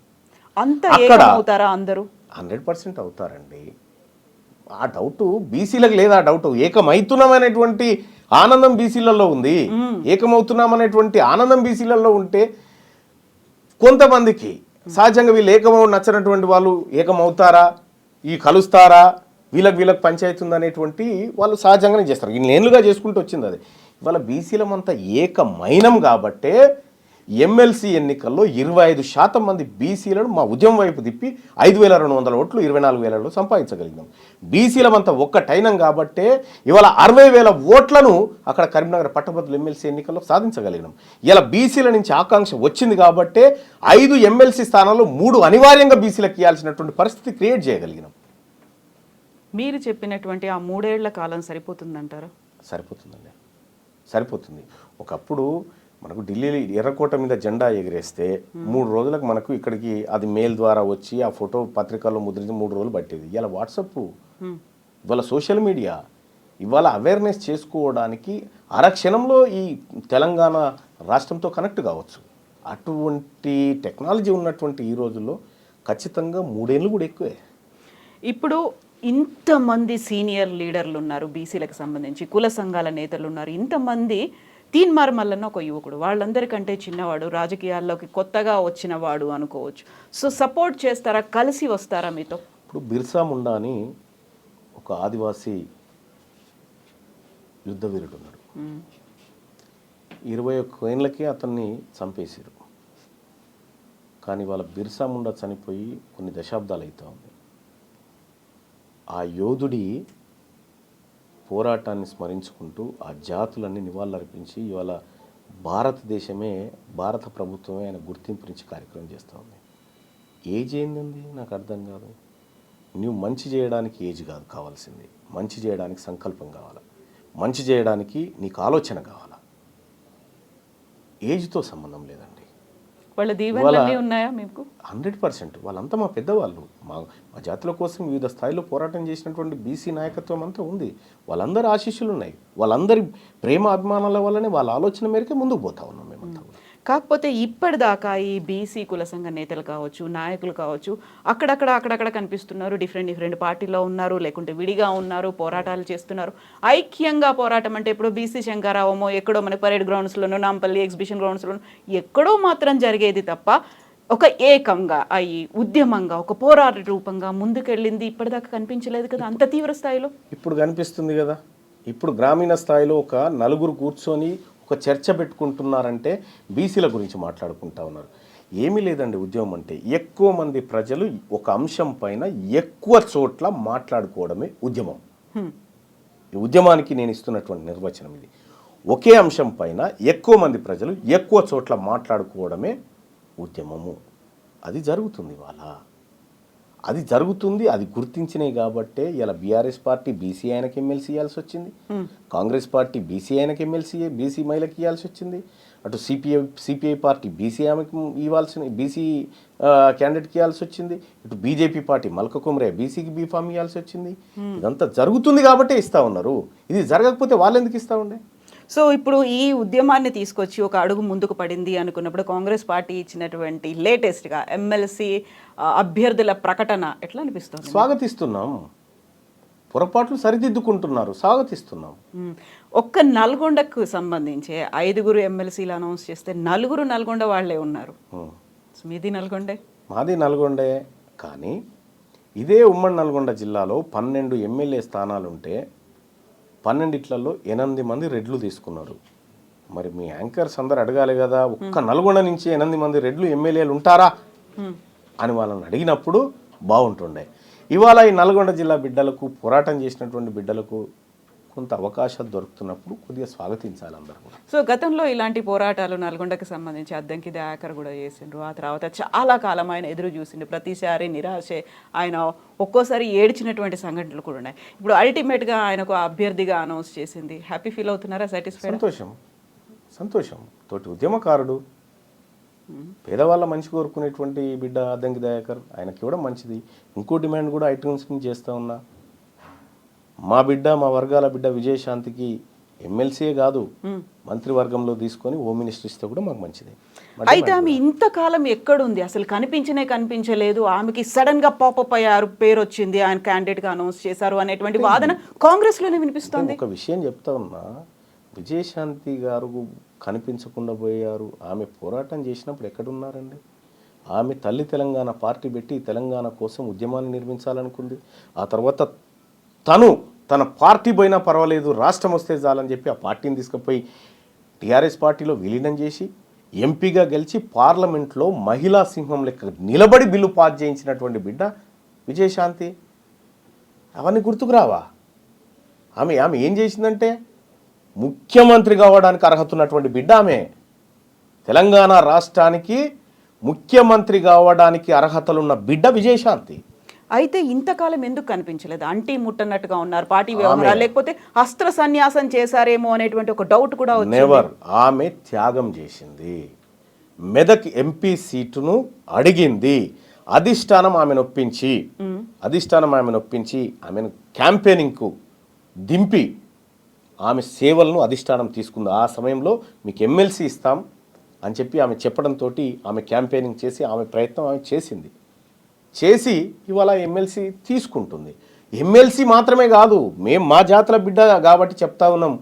అంత ఏకమవుతారా అందరూ? 100% అవుతారండి. ఆ డౌట్ బీసీలకు లేదా? ఆ డౌట్ ఏకమవుతున్నాం అనేటువంటి ఆనందం బీసీలలో ఉంది. ఏకమవుతున్నాం అనేటువంటి ఆనందం బీసీలలో ఉంటే కొంతమందికి సహజంగా వీళ్ళు నచ్చనటువంటి వాళ్ళు ఏకమవుతారా, ఈ కలుస్తారా, వీళ్ళకి పంచాయతీ ఉందనేటువంటి వాళ్ళు సహజంగానే చేస్తారు. ఇన్నేళ్ళుగా చేసుకుంటూ వచ్చింది అది. ఇవాళ బీసీలమంతా ఏకమైనం కాబట్టే ఎమ్మెల్సీ ఎన్నికల్లో 25% మంది బీసీలను మా ఉద్యమం వైపు తిప్పి 5,200 ఓట్లు 24,000 సంపాదించగలిగినాం. బీసీలమంతా ఒక్కటైనం కాబట్టే ఇవాళ 60,000 ఓట్లను అక్కడ కరీంనగర్ పట్టభద్రుల ఎమ్మెల్సీ ఎన్నికల్లో సాధించగలిగినాం. ఇలా బీసీల నుంచి ఆకాంక్ష వచ్చింది కాబట్టే 5 ఎమ్మెల్సీ స్థానాల్లో 3 అనివార్యంగా బీసీలకు ఇవ్వాల్సినటువంటి పరిస్థితి క్రియేట్ చేయగలిగినాం. మీరు చెప్పినటువంటి ఆ 3 ఏళ్ల కాలం సరిపోతుందంటారా? సరిపోతుందండి, సరిపోతుంది. ఒకప్పుడు మనకు ఢిల్లీ ఎర్రకోట మీద జెండా ఎగిరేస్తే 3 రోజులకు మనకు ఇక్కడికి అది మెయిల్ ద్వారా వచ్చి ఆ ఫోటో పత్రికల్లో ముద్రించి 3 రోజులు పట్టేది. ఇవాళ వాట్సాప్, ఇవాళ సోషల్ మీడియా, ఇవాళ అవేర్నెస్ చేసుకోవడానికి అరక్షణంలో ఈ తెలంగాణ రాష్ట్రంతో కనెక్ట్ కావచ్చు. అటువంటి టెక్నాలజీ ఉన్నటువంటి ఈ రోజుల్లో ఖచ్చితంగా 3 ఏళ్ళు కూడా ఎక్కువే. ఇప్పుడు ఇంతమంది సీనియర్ లీడర్లు ఉన్నారు బీసీలకు సంబంధించి, కుల సంఘాల నేతలు ఉన్నారు, ఇంతమంది. తీన్మార్ మల్లన్న ఒక యువకుడు, వాళ్ళందరికంటే చిన్నవాడు, రాజకీయాల్లోకి కొత్తగా వచ్చినవాడు అనుకోవచ్చు. సో సపోర్ట్ చేస్తారా, కలిసి వస్తారా మీతో? ఇప్పుడు బిర్సా ముండా అని ఒక ఆదివాసీ యుద్ధ వీరుడు ఉన్నాడు. 21 ఏళ్ళకే అతన్ని చంపేశారు. కానీ వాళ్ళ బిర్సా ముండా చనిపోయి కొన్ని దశాబ్దాలు అవుతా ఉంది. ఆ యోధుడి పోరాటాన్ని స్మరించుకుంటూ ఆ జాతులన్నీ నివాళులర్పించి ఇవాళ భారతదేశమే, భారత ప్రభుత్వమే ఆయన గుర్తింపునిచ్చి కార్యక్రమం చేస్తూ ఉంది. ఏజ్ ఏందండి నాకు అర్థం కాదు. నువ్వు మంచి చేయడానికి ఏజ్ కాదు కావాల్సింది, మంచి చేయడానికి సంకల్పం కావాలి, మంచి చేయడానికి నీకు ఆలోచన కావాలా. ఏజ్తో సంబంధం లేదండి. వాళ్ళ దీవెనలన్నీ ఉన్నాయా మీకు? 100%. వాళ్ళంతా మా పెద్దవాళ్ళు, మా జాతుల కోసం వివిధ స్థాయిలో పోరాటం చేసినటువంటి బీసీ నాయకత్వం అంతా ఉంది. వాళ్ళందరి ఆశీస్సులు ఉన్నాయి. వాళ్ళందరి ప్రేమ అభిమానాల వల్లనే వాళ్ళ ఆలోచన మేరకే ముందుకు పోతా ఉన్నాం మేమంతా. కాకపోతే ఇప్పటిదాకా ఈ బీసీ కుల సంఘ నేతలు కావచ్చు, నాయకులు కావచ్చు, అక్కడక్కడ కనిపిస్తున్నారు. డిఫరెంట్ పార్టీలో ఉన్నారు, లేకుంటే విడిగా ఉన్నారు, పోరాటాలు చేస్తున్నారు. ఐక్యంగా పోరాటం అంటే ఇప్పుడు బీసీ శంకరావమో ఎక్కడో మన పరేడ్ గ్రౌండ్స్లోనో, నాంపల్లి ఎగ్జిబిషన్ గ్రౌండ్స్లోనో ఎక్కడో మాత్రం జరిగేది తప్ప ఒక ఏకంగా అయ్యి ఉద్యమంగా ఒక పోరాట రూపంగా ముందుకెళ్ళింది ఇప్పటిదాకా కనిపించలేదు కదా అంత తీవ్ర స్థాయిలో. ఇప్పుడు కనిపిస్తుంది కదా. ఇప్పుడు గ్రామీణ స్థాయిలో ఒక నలుగురు కూర్చొని ఒక చర్చ పెట్టుకుంటున్నారంటే బీసీల గురించి మాట్లాడుకుంటా ఉన్నారు. ఏమీ లేదండి. ఉద్యమం అంటే ఎక్కువ మంది ప్రజలు ఒక అంశం పైన ఎక్కువ చోట్ల మాట్లాడుకోవడమే ఉద్యమం. ఈ ఉద్యమానికి నేను ఇస్తున్నటువంటి నిర్వచనం ఇది. ఒకే అంశం పైన ఎక్కువ మంది ప్రజలు ఎక్కువ చోట్ల మాట్లాడుకోవడమే ఉద్యమము. అది జరుగుతుంది ఇవాళ, అది జరుగుతుంది. అది గుర్తించినాయి కాబట్టే ఇలా బీఆర్ఎస్ పార్టీ బీసీ ఆయనకి ఎమ్మెల్సీ ఇవ్వాల్సి వచ్చింది, కాంగ్రెస్ పార్టీ బీసీ ఆయనకి ఎమ్మెల్సీ బీసీ మహిళకి ఇవ్వాల్సి వచ్చింది, అటు సిపిఐ పార్టీ బీసీ ఆమెకి బీసీ క్యాండిడేట్కి ఇవ్వాల్సి వచ్చింది, ఇటు బీజేపీ పార్టీ మల్క కుమరే బీసీకి బీఫామ్ ఇవ్వాల్సి వచ్చింది. ఇదంతా జరుగుతుంది కాబట్టే ఇస్తా ఉన్నారు. ఇది జరగకపోతే వాళ్ళు ఎందుకు ఇస్తా ఉండే? సో ఇప్పుడు ఈ ఉద్యమాన్ని తీసుకొచ్చి ఒక అడుగు ముందుకు పడింది అనుకున్నప్పుడు కాంగ్రెస్ పార్టీ ఇచ్చినటువంటి లేటెస్ట్గా ఎమ్మెల్సీ అభ్యర్థుల ప్రకటన ఎట్లా అనిపిస్తుంది? స్వాగతిస్తున్నాం. పొరపాట్లు సరిదిద్దుకుంటున్నారు, స్వాగతిస్తున్నాం. ఒక్క నల్గొండకు సంబంధించి 5 ఎమ్మెల్సీలు అనౌన్స్ చేస్తే 4 నల్గొండ వాళ్లే ఉన్నారు. మీది నల్గొండే? మాది నల్గొండే. కానీ ఇదే ఉమ్మడి నల్గొండ జిల్లాలో 12 ఎమ్మెల్యే స్థానాలుంటే 12లలో 8 మంది రెడ్లు తీసుకున్నారు. మరి మీ యాంకర్స్ అందరు అడగాలి కదా, ఒక్క నల్గొండ నుంచి 8 మంది రెడ్లు ఎమ్మెల్యేలు ఉంటారా అని వాళ్ళని అడిగినప్పుడు బాగుంటుండే. ఇవాళ ఈ నల్గొండ జిల్లా బిడ్డలకు, పోరాటం చేసినటువంటి బిడ్డలకు కొంత అవకాశాలు దొరుకుతున్నప్పుడు కొద్దిగా స్వాగతించాలి అందరూ కూడా. సో గతంలో ఇలాంటి పోరాటాలు నల్గొండకి సంబంధించి అద్దంకి దయాకర్ కూడా చేసిండ్రు. ఆ తర్వాత చాలా కాలం ఆయన ఎదురు చూసిండు. ప్రతిసారి నిరాశే, ఆయన ఒక్కోసారి ఏడ్చినటువంటి సంఘటనలు కూడా ఉన్నాయి. ఇప్పుడు అల్టిమేట్గా ఆయనకు అభ్యర్థిగా అనౌన్స్ చేసింది. హ్యాపీ ఫీల్ అవుతున్నారా? సాటిస్ఫైడ్? సంతోషం. తోటి ఉద్యమకారుడు, పేదవాళ్ళ మంచి కోరుకునేటువంటి బిడ్డ అద్దంకి దయాకర్, ఆయనకి ఇవ్వడం మంచిది. ఇంకో డిమాండ్ కూడా ఐటమ్స్ చేస్తూ ఉన్నా. మా బిడ్డ, మా వర్గాల బిడ్డ విజయశాంతికి ఎమ్మెల్సీయే కాదు మంత్రివర్గంలో తీసుకొని హోమ్ మినిస్టర్ ఇస్తే కూడా మాకు మంచిది. అయితే ఆమె ఇంతకాలం ఎక్కడుంది? అసలు కనిపించలేదు. ఆమెకి సడన్ గా పాపప్ అయ్యారు, పేరు వచ్చింది, ఆయన క్యాండిడేట్ గా అనౌన్స్ చేశారు అనేటువంటి వాదన కాంగ్రెస్ లోనే వినిపిస్తుంది. ఒక విషయం చెప్తా ఉన్నా, విజయశాంతి గారు కనిపించకుండా పోయారు. ఆమె పోరాటం చేసినప్పుడు ఎక్కడున్నారండి? ఆమె తల్లి తెలంగాణ పార్టీ పెట్టి తెలంగాణ కోసం ఉద్యమాన్ని నిర్మించాలనుకుంది. ఆ తర్వాత తన పార్టీ పోయినా పర్వాలేదు, రాష్ట్రం వస్తే చాలని చెప్పి ఆ పార్టీని తీసుకుపోయి టీఆర్ఎస్ పార్టీలో విలీనం చేసి ఎంపీగా గెలిచి పార్లమెంట్లో మహిళా సింహం లెక్క నిలబడి బిల్లు పాస్ చేయించినటువంటి బిడ్డ విజయశాంతి. అవన్నీ గుర్తుకు రావా? ఆమె ఏం చేసిందంటే ముఖ్యమంత్రి కావడానికి అర్హత ఉన్నటువంటి బిడ్డ ఆమె. తెలంగాణ రాష్ట్రానికి ముఖ్యమంత్రి కావడానికి అర్హతలున్న బిడ్డ విజయశాంతి. అయితే ఇంతకాలం ఎందుకు కనిపించలేదు? అంటీ ముట్టనట్టుగా ఉన్నారు, పార్టీ వ్యవహారాలు, లేకపోతే అస్త్ర సన్యాసం చేశారేమో అనేటువంటి ఒక డౌట్ కూడా వచ్చింది. నెవర్. ఆమె త్యాగం చేసింది. మెదక్ ఎంపీ సీటును అడిగింది. అధిష్టానం ఆమెను ఒప్పించి ఆమెను క్యాంపెయినింగ్కు దింపి ఆమె సేవలను అధిష్టానం తీసుకుంది. ఆ సమయంలో మీకు ఎమ్మెల్సీ ఇస్తాం అని చెప్పి ఆమె చెప్పడంతో ఆమె క్యాంపెయినింగ్ చేసి ఆమె ప్రయత్నం ఆమె చేసింది. చేసి ఇవాళ ఎమ్మెల్సీ తీసుకుంటుంది. ఎమ్మెల్సీ మాత్రమే కాదు, మేము మా జాతుల బిడ్డ కాబట్టి చెప్తా ఉన్నాం,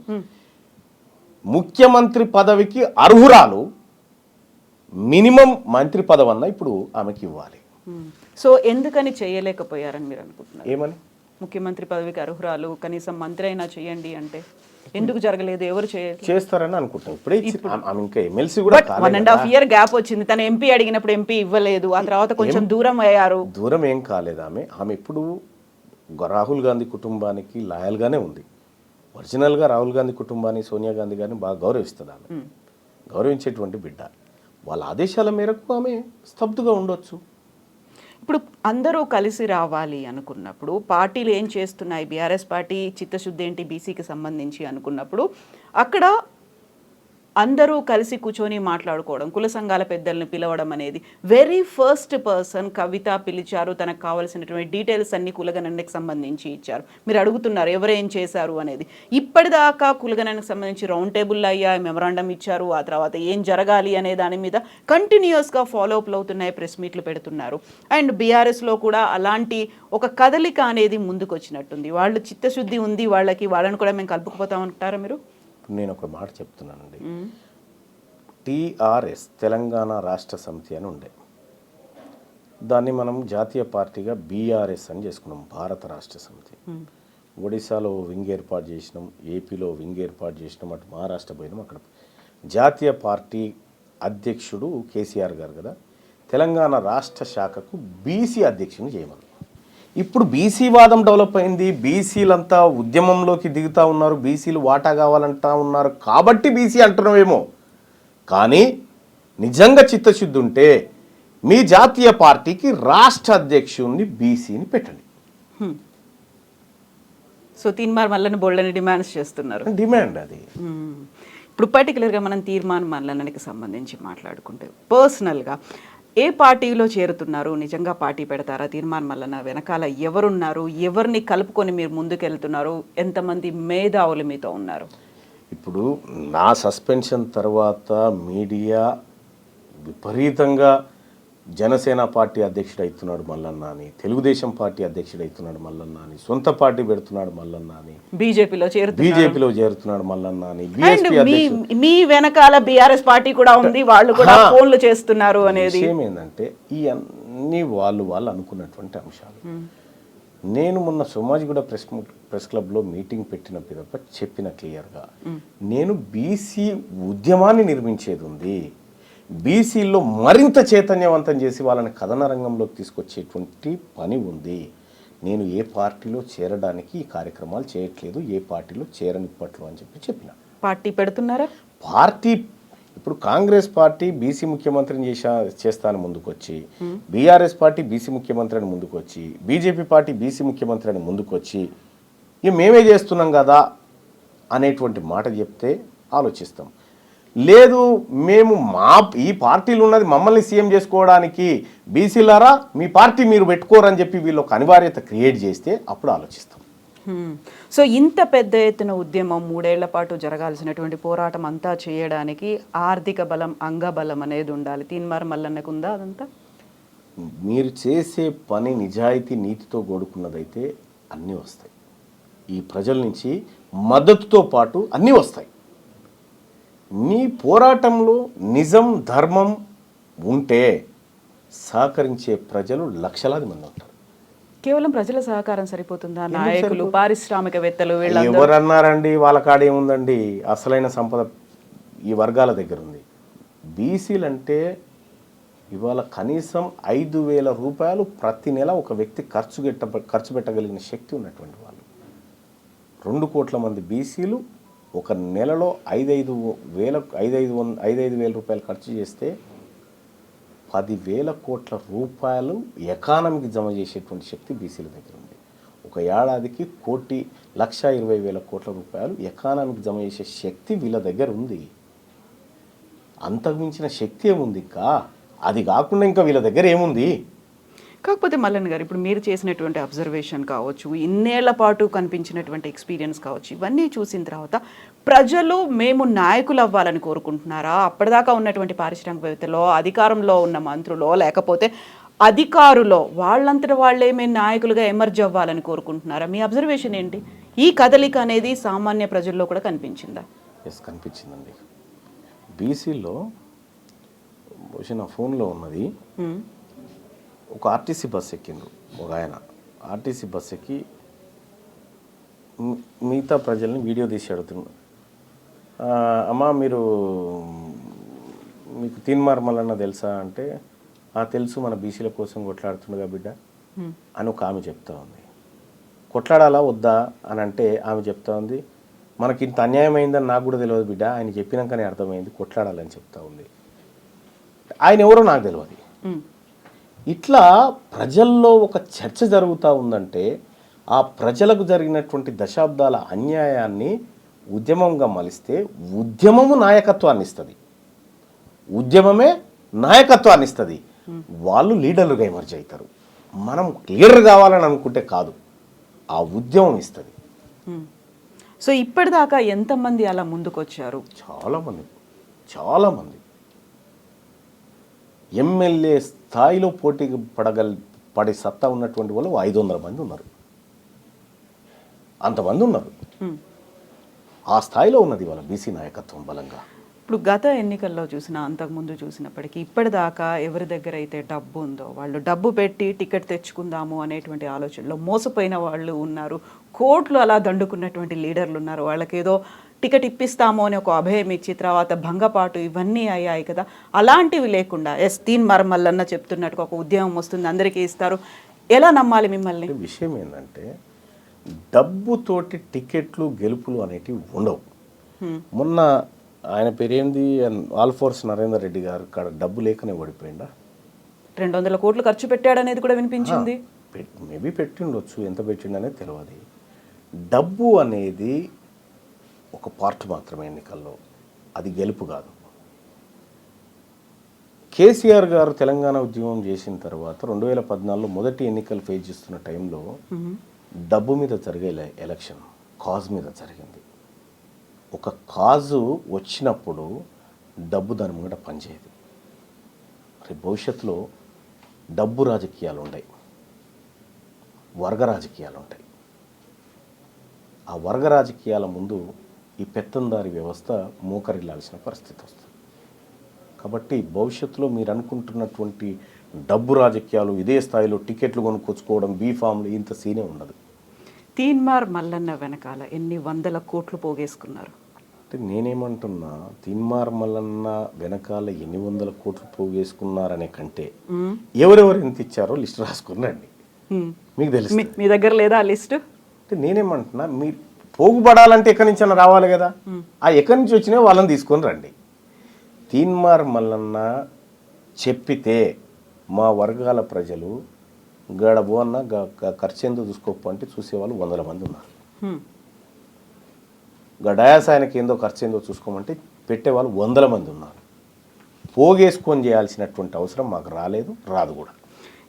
ముఖ్యమంత్రి పదవికి అర్హురాలు మినిమం మంత్రి పదవి అన్న ఇప్పుడు ఆమెకి ఇవ్వాలి. సో ఎందుకని చేయలేకపోయారని మీరు అనుకుంటున్నారు? ఏమని? ముఖ్యమంత్రి పదవికి అర్హురాలు కనీసం మంత్రి అయినా చేయండి అంటే ఎందుకు జరగలేదు? ఎవరు చేస్తారని అనుకుంటాం. ఇప్పుడే ఆమె ఇంకా ఎమ్మెల్సీ కూడా 1.5 year గ్యాప్ వచ్చింది. తన ఎంపీ అడిగినప్పుడు ఎంపీ ఇవ్వలేదు, ఆ తర్వాత కొంచెం దూరం అయ్యారు. దూరం ఏం కాలేదు. ఆమె ఇప్పుడు రాహుల్ గాంధీ కుటుంబానికి లాయల్గానే ఉంది. ఒరిజినల్గా రాహుల్ గాంధీ కుటుంబాన్ని, సోనియా గాంధీ గారిని బాగా గౌరవిస్తుంది. ఆమె గౌరవించేటువంటి బిడ్డ. వాళ్ళ ఆదేశాల మేరకు ఆమె స్తబ్దుగా ఉండొచ్చు. ఇప్పుడు అందరూ కలిసి రావాలి అనుకున్నప్పుడు పార్టీలు ఏం చేస్తున్నాయి? బీఆర్ఎస్ పార్టీ చిత్తశుద్ధి ఏంటి బీసీకి సంబంధించి అనుకున్నప్పుడు అక్కడ అందరూ కలిసి కూర్చొని మాట్లాడుకోవడం, కుల సంఘాల పెద్దల్ని పిలవడం అనేది వెరీ ఫస్ట్ పర్సన్ కవిత పిలిచారు. తనకు కావాల్సినటువంటి డీటెయిల్స్ అన్ని కులగణనకి సంబంధించి ఇచ్చారు. మీరు అడుగుతున్నారు ఎవరేం చేశారు అనేది. ఇప్పటిదాకా కులగణనకు సంబంధించి రౌండ్ టేబుల్లో అయ్యా, మెమరాండం ఇచ్చారు. ఆ తర్వాత ఏం జరగాలి అనే దాని మీద కంటిన్యూస్గా ఫాలోఅప్లు అవుతున్నాయి, ప్రెస్ మీట్లు పెడుతున్నారు. అండ్ బీఆర్ఎస్లో కూడా అలాంటి ఒక కదలిక అనేది ముందుకు వచ్చినట్టుంది. వాళ్ళు చిత్తశుద్ధి ఉంది వాళ్ళకి, వాళ్ళని కూడా మేము కలుపుకుపోతామంటారా మీరు? నేను ఒక మాట చెప్తున్నానండి. టీఆర్ఎస్ తెలంగాణ రాష్ట్ర సమితి అని ఉండే, దాన్ని మనం జాతీయ పార్టీగా బీఆర్ఎస్ అని చేసుకున్నాం, భారత రాష్ట్ర సమితి. ఒడిశాలో వింగ్ ఏర్పాటు చేసినాం, ఏపీలో వింగ్ ఏర్పాటు చేసినాం, అటు మహారాష్ట్ర పోయినాం. అక్కడ జాతీయ పార్టీ అధ్యక్షుడు కేసీఆర్ గారు కదా, తెలంగాణ రాష్ట్ర శాఖకు బీసీ అధ్యక్షుని చేయమని. ఇప్పుడు బీసీ వాదం డెవలప్ అయింది, బీసీలంతా ఉద్యమంలోకి దిగుతూ ఉన్నారు, బీసీలు వాటా కావాలంటా ఉన్నారు కాబట్టి బీసీ అంటున్నామేమో. కానీ నిజంగా చిత్తశుద్ధి ఉంటే మీ జాతీయ పార్టీకి రాష్ట్ర అధ్యక్షుడిని బీసీని పెట్టండి. సో తీర్మార్ మల్లన్న బోల్డని డిమాండ్స్ చేస్తున్నారు. డిమాండ్ అది. ఇప్పుడు పర్టికులర్గా మనం తీర్మాన్ మల్లన్నకి సంబంధించి మాట్లాడుకుంటే పర్సనల్గా ఏ పార్టీలో చేరుతున్నారు? నిజంగా పార్టీ పెడతారా? తీర్మాన్ మల్లన్న వెనకాల ఎవరున్నారు? ఎవరిని కలుపుకొని మీరు ముందుకెళ్తున్నారు? ఎంతమంది మేధావులు మీతో ఉన్నారు? ఇప్పుడు నా సస్పెన్షన్ తర్వాత మీడియా విపరీతంగా జనసేన పార్టీ అధ్యక్షుడు అవుతున్నాడు మల్లన్న అని, తెలుగుదేశం పార్టీ అధ్యక్షుడు అవుతున్నాడు మల్లన్న అని, సొంత పార్టీ పెడుతున్నాడు మల్లన్న అని, బీజేపీలో చేరుతున్నాడు మల్లన్న అని, బీఎస్పీ అధ్యక్షుడు. మీ వెనకాల బీఆర్ఎస్ పార్టీ కూడా ఉంది, వాళ్ళు కూడా ఫోన్లు చేస్తున్నారు అనేది విషయం ఏంటంటే ఈ అన్ని వాళ్ళు అనుకున్నటువంటి అంశాలు. నేను మొన్న సోమాజిగూడ ప్రెస్ క్లబ్లో మీటింగ్ పెట్టిన పిదప చెప్పిన క్లియర్గా, నేను బీసీ ఉద్యమాన్ని నిర్మించేది ఉంది, బీసీల్లో మరింత చైతన్యవంతం చేసి వాళ్ళని కథన రంగంలోకి తీసుకొచ్చేటువంటి పని ఉంది. నేను ఏ పార్టీలో చేరడానికి ఈ కార్యక్రమాలు చేయట్లేదు, ఏ పార్టీలో చేరనిప్పట్లు అని చెప్పిన. పార్టీ పెడుతున్నారా? పార్టీ ఇప్పుడు కాంగ్రెస్ పార్టీ బీసీ ముఖ్యమంత్రిని చేస్తాను ముందుకొచ్చి, బీఆర్ఎస్ పార్టీ బీసీ ముఖ్యమంత్రి అని ముందుకొచ్చి, బీజేపీ పార్టీ బీసీ ముఖ్యమంత్రి అని ముందుకొచ్చి ఇక మేమే చేస్తున్నాం కదా అనేటువంటి మాట చెప్తే ఆలోచిస్తాం. లేదు మేము ఈ పార్టీలు ఉన్నది మమ్మల్ని సీఎం చేసుకోవడానికి, బీసీలారా మీ పార్టీ మీరు పెట్టుకోరని చెప్పి వీళ్ళు ఒక అనివార్యత క్రియేట్ చేస్తే అప్పుడు ఆలోచిస్తాం. సో ఇంత పెద్ద ఎత్తున ఉద్యమం 3 ఏళ్ల పాటు జరగాల్సినటువంటి పోరాటం అంతా చేయడానికి ఆర్థిక బలం, అంగబలం అనేది ఉండాలి. తీన్మార్ మల్లన్నకు ఉందా అదంతా? మీరు చేసే పని నిజాయితీ నీతితో కూడుకున్నదైతే అన్నీ వస్తాయి. ఈ ప్రజల నుంచి మద్దతుతో పాటు అన్నీ వస్తాయి. మీ పోరాటంలో నిజం, ధర్మం ఉంటే సహకరించే ప్రజలు లక్షలాది మంది ఉంటారు. కేవలం ప్రజల సహకారం సరిపోతుందా? నాయకులు, పారిశ్రామికవేత్తలు ఎవరన్నారండి? వాళ్ళ కాడేముందండి? అసలైన సంపద ఈ వర్గాల దగ్గర ఉంది. బీసీలంటే ఇవాళ కనీసం 5,000 రూపాయలు ప్రతి నెల ఒక వ్యక్తి ఖర్చు పెట్టగలిగిన శక్తి ఉన్నటువంటి వాళ్ళు. 2 కోట్ల మంది బీసీలు ఒక నెలలో 5,000 రూపాయలు ఖర్చు చేస్తే 10,000 కోట్ల రూపాయలు ఎకానమీకి జమ చేసేటువంటి శక్తి బీసీల దగ్గర ఉంది. ఒక ఏడాదికి 1,20,000 కోట్ల రూపాయలు ఎకానమీకి జమ చేసే శక్తి వీళ్ళ దగ్గర ఉంది. అంతకు మించిన శక్తి ఏముంది? ఇంకా అది కాకుండా ఇంకా వీళ్ళ దగ్గర ఏముంది? కాకపోతే మల్లన్న గారు, ఇప్పుడు మీరు చేసినటువంటి అబ్జర్వేషన్ కావచ్చు, ఇన్నేళ్ల పాటు కనిపించినటువంటి ఎక్స్పీరియన్స్ కావచ్చు, ఇవన్నీ చూసిన తర్వాత ప్రజలు మేము నాయకులు అవ్వాలని కోరుకుంటున్నారా? అప్పటిదాకా ఉన్నటువంటి పారిశ్రామికవేత్తలో, అధికారంలో ఉన్న మంత్రులో, లేకపోతే అధికారులో వాళ్ళంతట వాళ్ళే మేము నాయకులుగా ఎమర్జ్ అవ్వాలని కోరుకుంటున్నారా? మీ అబ్జర్వేషన్ ఏంటి? ఈ కదలిక అనేది సామాన్య ప్రజల్లో కూడా కనిపించిందా? ఎస్, కనిపించిందండి. బీసీలో బహుశా నా ఫోన్లో ఉన్నది, ఒక ఆర్టీసీ బస్ ఎక్కిండ్రు ఒక ఆయన. ఆర్టీసీ బస్ ఎక్కి మిగతా ప్రజల్ని వీడియో తీసి అడుగుతున్నాడు, అమ్మా మీకు తీన్మార్ మల్లన్న తెలుసా అంటే, తెలుసు, మన బీసీల కోసం కొట్లాడుతుండగా బిడ్డ అని ఒక ఆమె చెప్తా ఉంది. కొట్లాడాలా వద్దా అని అంటే ఆమె చెప్తా ఉంది, మనకి ఇంత అన్యాయం అయిందని నాకు కూడా తెలియదు బిడ్డ, ఆయన చెప్పినాకనే అర్థమైంది, కొట్లాడాలని చెప్తా ఉంది. ఆయన ఎవరో నాకు తెలియదు. ఇట్లా ప్రజల్లో ఒక చర్చ జరుగుతూ ఉందంటే ఆ ప్రజలకు జరిగినటువంటి దశాబ్దాల అన్యాయాన్ని ఉద్యమంగా మలిస్తే ఉద్యమము నాయకత్వాన్ని ఇస్తుంది, ఉద్యమమే నాయకత్వాన్ని ఇస్తుంది. వాళ్ళు లీడర్లుగా ఎమర్జ్ అవుతారు. మనం లీడర్ కావాలని అనుకుంటే కాదు, ఆ ఉద్యమం ఇస్తుంది. సో ఇప్పటిదాకా ఎంతమంది అలా ముందుకొచ్చారు? చాలామంది ఎమ్మెల్యే స్థాయిలో పోటీకి పడే సత్తా ఉన్నటువంటి వాళ్ళు 500 మంది ఉన్నారు. అంతమంది ఉన్నారు. ఆ స్థాయిలో ఉన్నది వాళ్ళ బీసీ నాయకత్వం బలంగా. ఇప్పుడు గత ఎన్నికల్లో చూసినా, అంతకుముందు చూసినప్పటికీ ఇప్పటిదాకా ఎవరి దగ్గర అయితే డబ్బు ఉందో వాళ్ళు డబ్బు పెట్టి టికెట్ తెచ్చుకుందాము అనేటువంటి ఆలోచనలో మోసపోయిన వాళ్ళు ఉన్నారు. కోట్లు అలా దండుకున్నటువంటి లీడర్లు ఉన్నారు. వాళ్ళకేదో టికెట్ ఇప్పిస్తాము అని ఒక అభయం ఇచ్చి తర్వాత భంగపాటు ఇవన్నీ అయ్యాయి కదా. అలాంటివి లేకుండా తీన్మార్ మల్లన్న చెప్తున్నట్టుగా ఒక ఉద్యమం వస్తుంది, అందరికీ ఇస్తారు, ఎలా నమ్మాలి మిమ్మల్ని? విషయం ఏంటంటే డబ్బుతోటి టికెట్లు గెలుపులు అనేటివి ఉండవు. మొన్న ఆయన పేరేంది, ఆల్ఫోర్స్ నరేందర్ రెడ్డి గారు కాడ డబ్బు లేకనే ఓడిపోయిందా? 200 కోట్లు ఖర్చు పెట్టాడనేది కూడా వినిపించింది. మేబీ పెట్టిండొచ్చు, ఎంత పెట్టిండనేది తెలియదు. డబ్బు అనేది ఒక పార్ట్ మాత్రమే ఎన్నికల్లో, అది గెలుపు కాదు. కేసీఆర్ గారు తెలంగాణ ఉద్యమం చేసిన తర్వాత 2014లో మొదటి ఎన్నికలు ఫేస్ చేస్తున్న టైంలో డబ్బు మీద జరిగే ఎలక్షన్ కాజ్ మీద జరిగింది. ఒక కాజు వచ్చినప్పుడు డబ్బు దాని ముంగట పనిచేయదు. రేపు భవిష్యత్తులో డబ్బు రాజకీయాలు ఉంటాయి, వర్గ రాజకీయాలు ఉంటాయి. ఆ వర్గ రాజకీయాల ముందు ఈ పెత్తందారి వ్యవస్థ మోకరిల్లాల్సిన పరిస్థితి వస్తుంది. కాబట్టి భవిష్యత్తులో మీరు అనుకుంటున్నటువంటి డబ్బు రాజకీయాలు, ఇదే స్థాయిలో టికెట్లు కొనుక్కొచ్చుకోవడం, బీఫామ్లు, ఇంత సీనే ఉండదు. తీన్మార్ మల్లన్న వెనకాల ఎన్ని 100 కోట్లు పోగేసుకున్నారు అంటే నేనేమంటున్నా, తీన్మార్ మల్లన్న వెనకాల ఎన్ని 100 కోట్లు పోగేసుకున్నారనే కంటే ఎవరెవరు ఎంత ఇచ్చారో లిస్ట్ రాసుకున్నాండి, మీకు తెలుసు. మీ దగ్గర లేదా లిస్ట్? అంటే నేనేమంటున్నా, మీరు పోగుపడాలంటే ఎక్కడి నుంచి అయినా రావాలి కదా. ఆ ఎక్కడి నుంచి వచ్చినా వాళ్ళని తీసుకొని రండి. తీన్మార్ మల్లన్న చెప్పితే మా వర్గాల ప్రజలు గడబో అన్న ఖర్చు ఎందుకు చూసుకోపు అంటే చూసేవాళ్ళు 100 మంది ఉన్నారు. డయాసాయనకి ఏందో ఖర్చు ఏందో చూసుకోమంటే పెట్టేవాళ్ళు 100 మంది ఉన్నారు. పోగేసుకొని చేయాల్సినటువంటి అవసరం మాకు రాలేదు, రాదు కూడా.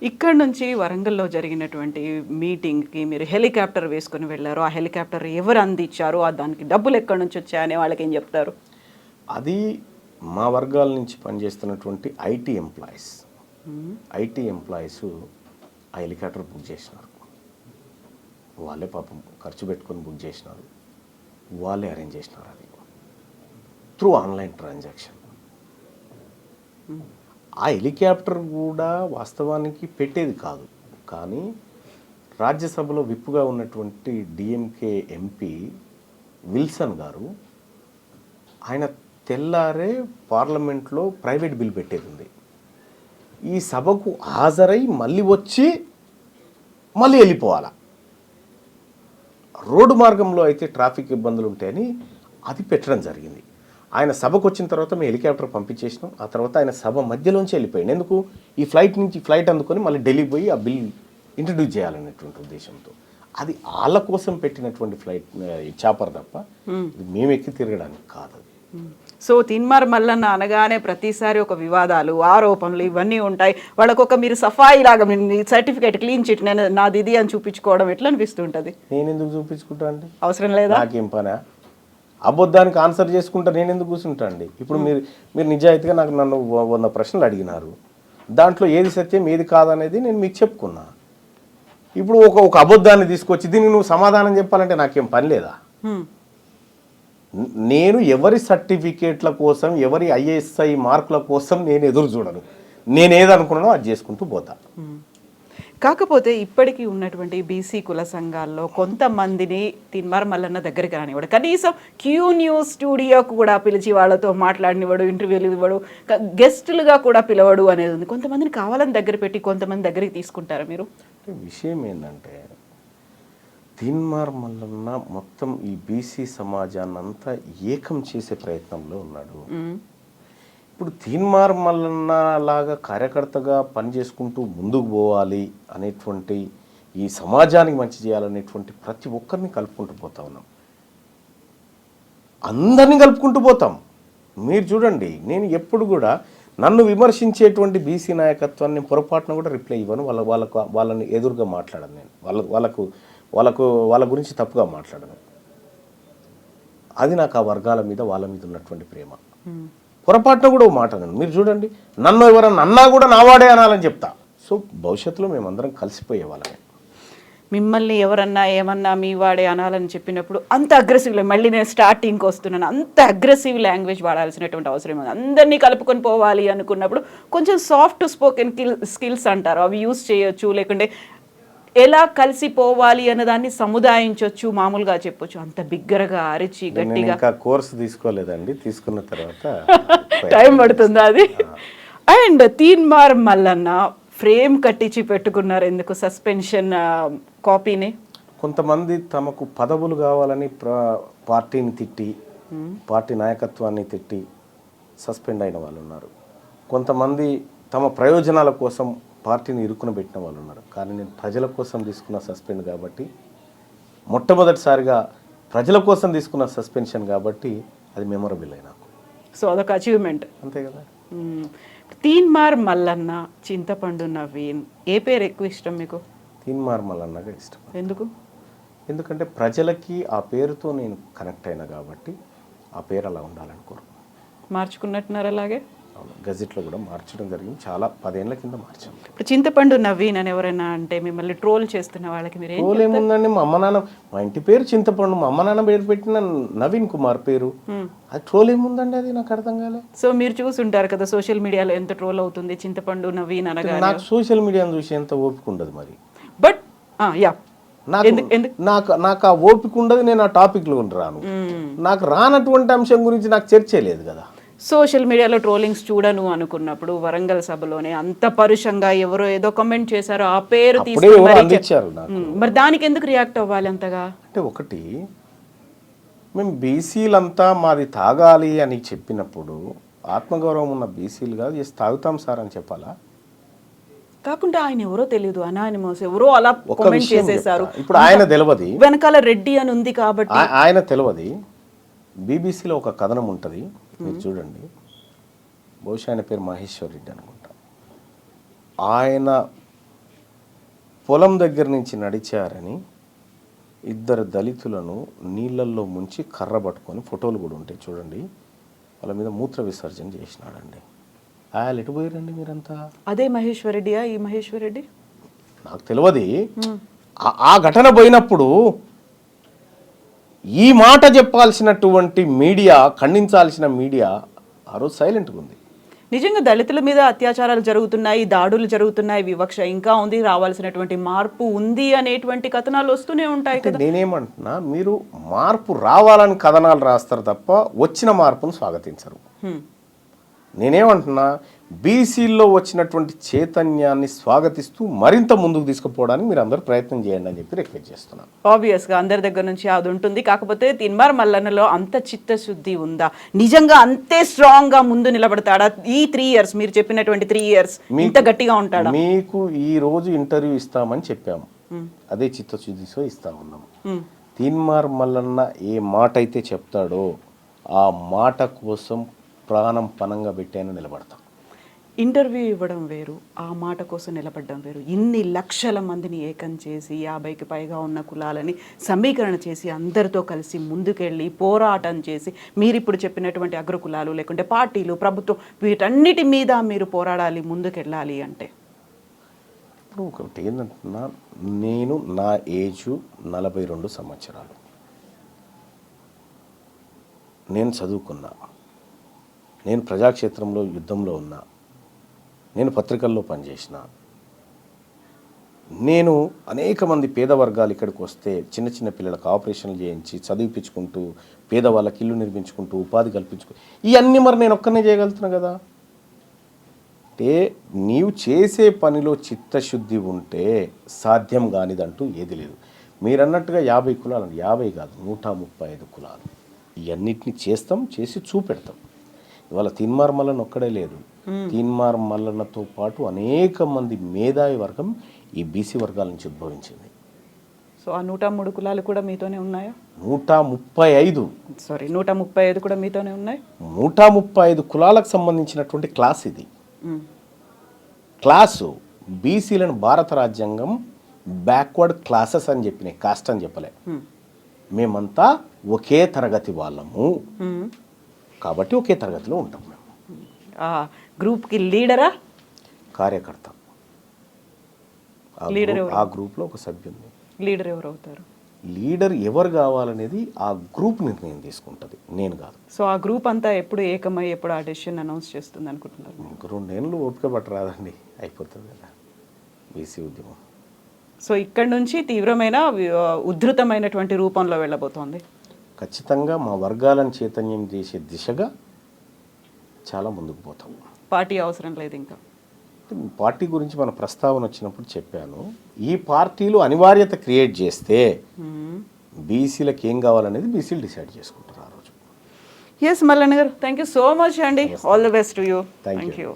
ఇక్కడ నుంచి వరంగల్లో జరిగినటువంటి మీటింగ్కి మీరు హెలికాప్టర్ వేసుకొని వెళ్ళారు. ఆ హెలికాప్టర్ ఎవరు అందించారు, దానికి డబ్బులు ఎక్కడి నుంచి వచ్చాయనే వాళ్ళకి ఏం చెప్తారు? అది మా వర్గాల నుంచి పనిచేస్తున్నటువంటి ఐటీ ఎంప్లాయీస్ ఆ హెలికాప్టర్ బుక్ చేసినారు. వాళ్ళే పాపం ఖర్చు పెట్టుకొని బుక్ చేసినారు, వాళ్ళే అరేంజ్ చేసినారు. అది త్రూ ఆన్లైన్ ట్రాన్సాక్షన్. ఆ హెలికాప్టర్ కూడా వాస్తవానికి పెట్టేది కాదు, కానీ రాజ్యసభలో విప్పుగా ఉన్నటువంటి డిఎంకే ఎంపీ విల్సన్ గారు, ఆయన తెల్లారే పార్లమెంట్లో ప్రైవేట్ బిల్ పెట్టేది ఉంది. ఈ సభకు హాజరై మళ్ళీ వచ్చి మళ్ళీ వెళ్ళిపోవాలా. రోడ్డు మార్గంలో అయితే ట్రాఫిక్ ఇబ్బందులు ఉంటాయని అది పెట్టడం జరిగింది. ఆయన సభకు వచ్చిన తర్వాత మేము హెలికాప్టర్ పంపించేసినాం. ఆ తర్వాత ఆయన సభ మధ్యలోంచి వెళ్ళిపోయాడు. ఎందుకు? ఈ ఫ్లైట్ అందుకొని మళ్ళీ ఢిల్లీకి పోయి ఆ బిల్ ఇంట్రడ్యూస్ చేయాలనేటువంటి ఉద్దేశంతో. అది వాళ్ళ కోసం పెట్టినటువంటి చాపర్ తప్ప ఇది మేము ఎక్కి తిరగడానికి కాదు. అది సో తీన్మార్ మల్లన్న అనగానే ప్రతిసారి ఒక వివాదాలు, ఆరోపణలు ఇవన్నీ ఉంటాయి. వాళ్ళకు ఒక మీరు సఫాయి లాగా సర్టిఫికేట్, క్లీన్ చిట్, నేను నాది ఇది అని చూపించుకోవడం ఎట్లా అనిపిస్తుంటుంది? నేను ఎందుకు చూపించుకుంటా అండి? అవసరం లేదా? నాకేం పనా? అబద్ధానికి ఆన్సర్ చేసుకుంటా నేను ఎందుకు కూర్చుంటా అండి? ఇప్పుడు మీరు నిజాయితీగా నన్ను 100 ప్రశ్నలు అడిగినారు. దాంట్లో ఏది సత్యం ఏది కాదనేది నేను మీకు చెప్పుకున్నా. ఇప్పుడు ఒక అబద్ధాన్ని తీసుకొచ్చి దీనికి నువ్వు సమాధానం చెప్పాలంటే నాకేం పని లేదా? నేను ఎవరి సర్టిఫికేట్ల కోసం, ఎవరి ISI మార్కుల కోసం నేను ఎదురు చూడను. నేను ఏదనుకున్నానో అది చేసుకుంటూ పోతా. కాకపోతే ఇప్పటికీ ఉన్నటువంటి బీసీ కుల సంఘాల్లో కొంతమందిని తీన్మార్ మల్లన్న దగ్గరికి రానివ్వడు, కనీసం క్యూ న్యూస్ స్టూడియోకు కూడా పిలిచి వాళ్ళతో మాట్లాడినివ్వడు, ఇంటర్వ్యూలు ఇవ్వడు, గెస్టులుగా కూడా పిలవడు అనేది ఉంది. కొంతమందిని కావాలని దగ్గర పెట్టి కొంతమంది దగ్గరికి తీసుకుంటారా మీరు? విషయం ఏంటంటే తీన్మార్ మల్లన్న మొత్తం ఈ బీసీ సమాజాన్ని అంతా ఏకం చేసే ప్రయత్నంలో ఉన్నాడు. ఇప్పుడు తీన్మార్ మల్లన్న లాగా కార్యకర్తగా పనిచేసుకుంటూ ముందుకు పోవాలి అనేటువంటి, ఈ సమాజానికి మంచి చేయాలనేటువంటి ప్రతి ఒక్కరిని కలుపుకుంటూ పోతా ఉన్నాం. అందరినీ కలుపుకుంటూ పోతాం. మీరు చూడండి, నేను ఎప్పుడు కూడా నన్ను విమర్శించేటువంటి బీసీ నాయకత్వాన్ని పొరపాటున కూడా రిప్లై ఇవ్వను. వాళ్ళని ఎదురుగా మాట్లాడను. నేను వాళ్ళ గురించి తప్పుగా మాట్లాడను. అది నాకు ఆ వర్గాల మీద వాళ్ళ మీద ఉన్నటువంటి ప్రేమ. పొరపాటున కూడా ఓ మాట అన్నాను. మీరు చూడండి, నన్ను ఎవరన్నా అన్నా కూడా నావాడే అనాలని చెప్తా. సో భవిష్యత్తులో మేమందరం కలిసిపోయే వాళ్ళమే. మిమ్మల్ని ఎవరన్నా ఏమన్నా మీ వాడే అనాలని చెప్పినప్పుడు అంత అగ్రెసివ్, మళ్ళీ నేను స్టార్టింగ్కి వస్తున్నాను, అంత అగ్రెసివ్ లాంగ్వేజ్ వాడాల్సినటువంటి అవసరం ఉంది. అందరినీ కలుపుకొని పోవాలి అనుకున్నప్పుడు కొంచెం సాఫ్ట్ స్పోకెన్ స్కిల్స్ అంటారు, అవి యూజ్ చేయొచ్చు. లేకుంటే ఎలా కలిసిపోవాలి అన్నదాన్ని సముదాయించవచ్చు, మామూలుగా చెప్పొచ్చు. అంత బిగ్గరగా అరిచి గట్టిగా ఇంకా కోర్సు తీసుకోలేదండి, తీసుకున్న తర్వాత టైం పడుతుందా అది? అండ్ తీన్మార్ మల్లన్న ఫ్రేమ్ కట్టించి పెట్టుకున్నారు ఎందుకు సస్పెన్షన్ కాపీని? కొంతమంది తమకు పదవులు కావాలని పార్టీని తిట్టి, పార్టీ నాయకత్వాన్ని తిట్టి సస్పెండ్ అయిన వాళ్ళు ఉన్నారు. కొంతమంది తమ ప్రయోజనాల కోసం పార్టీని ఇరుక్కున పెట్టిన వాళ్ళు ఉన్నారు. కానీ నేను ప్రజల కోసం తీసుకున్న సస్పెండ్ కాబట్టి, మొట్టమొదటిసారిగా ప్రజల కోసం తీసుకున్న సస్పెన్షన్ కాబట్టి అది మెమొరబుల్ అయి నాకు. సో అదొక అచీవ్మెంట్, అంతే కదా. తీన్మార్ మల్లన్న, చింతపండు నవీన్, ఏ పేరు ఎక్కువ ఇష్టం మీకు? తీన్మార్ మల్లన్నగా ఇష్టం. ఎందుకు? ఎందుకంటే ప్రజలకి ఆ పేరుతో నేను కనెక్ట్ అయినా కాబట్టి ఆ పేరు అలా ఉండాలని కోరుకున్నాను. మార్చుకున్నట్టున్నారు అలాగే? గజెట్లో కూడా మార్చడం జరిగింది, చాలా 10 ఏళ్ల కింద మార్చాం. ఇప్పుడు చింతపండు నవీన్ అని ఎవరైనా అంటే మిమ్మల్ని ట్రోల్ చేస్తున్న వాళ్ళకి మీరు ట్రోల్ ఏముందండి? మా అమ్మ నాన్న, మా ఇంటి పేరు చింతపండు, మా అమ్మ నాన్న పేరు పెట్టిన నవీన్ కుమార్ పేరు, అది ట్రోల్ ఏముందండి? అది నాకు అర్థం కాలే. సో మీరు చూసుంటారు కదా సోషల్ మీడియాలో ఎంత ట్రోల్ అవుతుంది చింతపండు నవీన్ అనగా. నాకు సోషల్ మీడియాను చూసి ఎంత ఓపిక ఉండదు మరి. బట్ యా, నాకు ఆ ఓపిక ఉండదు. నేను ఆ టాపిక్లో రాను. నాకు రానటువంటి అంశం గురించి నాకు చర్చే లేదు కదా. సోషల్ మీడియాలో ట్రోలింగ్స్ చూడను అనుకున్నప్పుడు వరంగల్ సభలోనే అంత పరుషంగా ఎవరో ఏదో కమెంట్ చేశారో ఆ పేరు అందించారు నాకు. మరి దానికి ఎందుకు రియాక్ట్ అవ్వాలి అంతగా? అంటే ఒకటి, మేము బీసీలంతా మాది తాగాలి అని చెప్పినప్పుడు ఆత్మగౌరవం ఉన్న బీసీలు కాదు, చేసి తాగుతాం సార్ అని చెప్పాలా? కాకుండా ఆయన ఎవరో తెలియదు, అనానిమస్ ఎవరో అలా కామెంట్ చేసేసారు. ఇప్పుడు ఆయన తెలియదు, వెనకాల రెడ్డి అని ఉంది కాబట్టి ఆయన తెలియదు. బీబీసీలో ఒక కథనం ఉంటుంది, మీరు చూడండి. బహుశా ఆయన పేరు మహేశ్వర్ రెడ్డి అనుకుంటా. ఆయన పొలం దగ్గర నుంచి నడిచారని 2 దళితులను నీళ్ళల్లో ముంచి కర్ర పట్టుకొని, ఫోటోలు కూడా ఉంటాయి చూడండి, వాళ్ళ మీద మూత్ర విసర్జన చేసినాడండి. ఆయన ఎటు పోయారండి మీరంతా? అదే మహేశ్వర్ రెడ్డియా ఈ మహేశ్వర్ రెడ్డి? నాకు తెలియదు. ఆ ఘటన పోయినప్పుడు ఈ మాట చెప్పాల్సినటువంటి మీడియా, ఖండించాల్సిన మీడియా ఆ రోజు సైలెంట్గా ఉంది. నిజంగా దళితుల మీద అత్యాచారాలు జరుగుతున్నాయి, దాడులు జరుగుతున్నాయి, వివక్ష ఇంకా ఉంది, రావాల్సినటువంటి మార్పు ఉంది అనేటువంటి కథనాలు వస్తూనే ఉంటాయి కదా. నేనేమంటున్నా, మీరు మార్పు రావాలని కథనాలు రాస్తారు తప్ప వచ్చిన మార్పును స్వాగతించరు. నేనేమంటున్నా, బీసీల్లో వచ్చినటువంటి చైతన్యాన్ని స్వాగతిస్తూ మరింత ముందుకు తీసుకుపోవడానికి మీరు అందరూ ప్రయత్నం చేయండి అని చెప్పి రిక్వెస్ట్ చేస్తున్నాను. ఆబ్వియస్గా అందరి దగ్గర నుంచి అది ఉంటుంది. కాకపోతే తీన్మార్ మల్లన్నలో అంత చిత్తశుద్ధి ఉందా? నిజంగా అంతే స్ట్రాంగ్గా ముందు నిలబడతాడా? ఈ 3 years మీరు చెప్పినటువంటి 3 years ఇంత గట్టిగా ఉంటాడా? మీకు ఈ రోజు ఇంటర్వ్యూ ఇస్తామని చెప్పాము, అదే చిత్తశుద్ధితో ఇస్తా ఉన్నాము. తీన్మార్ మల్లన్న ఏ మాట అయితే చెప్తాడో ఆ మాట కోసం ప్రాణం పనంగా పెట్టాను నిలబడతాం. ఇంటర్వ్యూ ఇవ్వడం వేరు, ఆ మాట కోసం నిలబడడం వేరు. ఇన్ని లక్షల మందిని ఏకం చేసి 50కి పైగా ఉన్న కులాలని సమీకరణ చేసి అందరితో కలిసి ముందుకెళ్ళి పోరాటం చేసి మీరు ఇప్పుడు చెప్పినటువంటి అగ్రకులాలు లేకుంటే పార్టీలు ప్రభుత్వం వీటన్నిటి మీద మీరు పోరాడాలి ముందుకెళ్ళాలి అంటే ఇప్పుడు ఒకటి ఏంటంటున్నా, నేను నా ఏజు 42 సంవత్సరాలు, నేను చదువుకున్నా, నేను ప్రజాక్షేత్రంలో యుద్ధంలో ఉన్నా, నేను పత్రికల్లో పనిచేసిన, నేను అనేక మంది పేద వర్గాలు ఇక్కడికి వస్తే చిన్న చిన్న పిల్లలకు ఆపరేషన్లు చేయించి చదివిపించుకుంటూ పేదవాళ్ళకి ఇల్లు నిర్మించుకుంటూ ఉపాధి కల్పించుకుంటూ ఇవన్నీ మరి నేను ఒక్కనే చేయగలుగుతున్నా కదా. అంటే నీవు చేసే పనిలో చిత్తశుద్ధి ఉంటే సాధ్యం కానిదంటూ ఏది లేదు. మీరు అన్నట్టుగా 50 కులాలు, 50 కాదు 135 కులాలు, ఇవన్నిటిని చేస్తాం, చేసి చూపెడతాం. ఇవాళ తీన్మార్ మల్లన్న ఒక్కడే లేదు, తీన్మార్ మల్లన్నతో పాటు అనేక మంది మేధావి వర్గం ఈ బీసీ వర్గాల నుంచి ఉద్భవించింది. సో ఆ 103 కులాలు కూడా మీతోనే ఉన్నాయా? 135 కూడా మీతోనే ఉన్నాయి. 135 కులాలకు సంబంధించినటువంటి క్లాస్ ఇది. క్లాసు బీసీలను భారత రాజ్యాంగం బ్యాక్వర్డ్ క్లాసెస్ అని చెప్పినాయి, కాస్ట్ అని చెప్పలే. మేమంతా ఒకే తరగతి వాళ్ళము కాబట్టి ఒకే తరగతిలో ఉంటాం. మేము గ్రూప్కి లీడరా కార్యకర్త, ఆ గ్రూప్లో ఒక సభ్యుని. లీడర్ ఎవరు అవుతారు? లీడర్ ఎవరు కావాలనేది ఆ గ్రూప్ నిర్ణయం తీసుకుంటుంది, నేను కాదు. సో ఆ గ్రూప్ అంతా ఎప్పుడు ఏకమై ఎప్పుడు ఆ డెసిషన్ అనౌన్స్ చేస్తుంది అనుకుంటున్నారు? 2 ఏళ్ళు ఓపిక పట్టరాదండి, అయిపోతుంది కదా బీసీ ఉద్యమం. సో ఇక్కడ నుంచి తీవ్రమైన ఉధృతమైనటువంటి రూపంలో వెళ్ళబోతోంది. ఖచ్చితంగా మా వర్గాలను చైతన్యం చేసే దిశగా చాలా ముందుకు పోతాం. పార్టీ అవసరం లేదు ఇంకా. పార్టీ గురించి మన ప్రస్తావన వచ్చినప్పుడు చెప్పాను, ఈ పార్టీలు అనివార్యత క్రియేట్ చేస్తే బీసీలకు ఏం కావాలనేది బీసీలు డిసైడ్ చేసుకుంటారు ఆ రోజు. Yes Mallanna garu, thank you so much అండి. All the best to you. Thank you.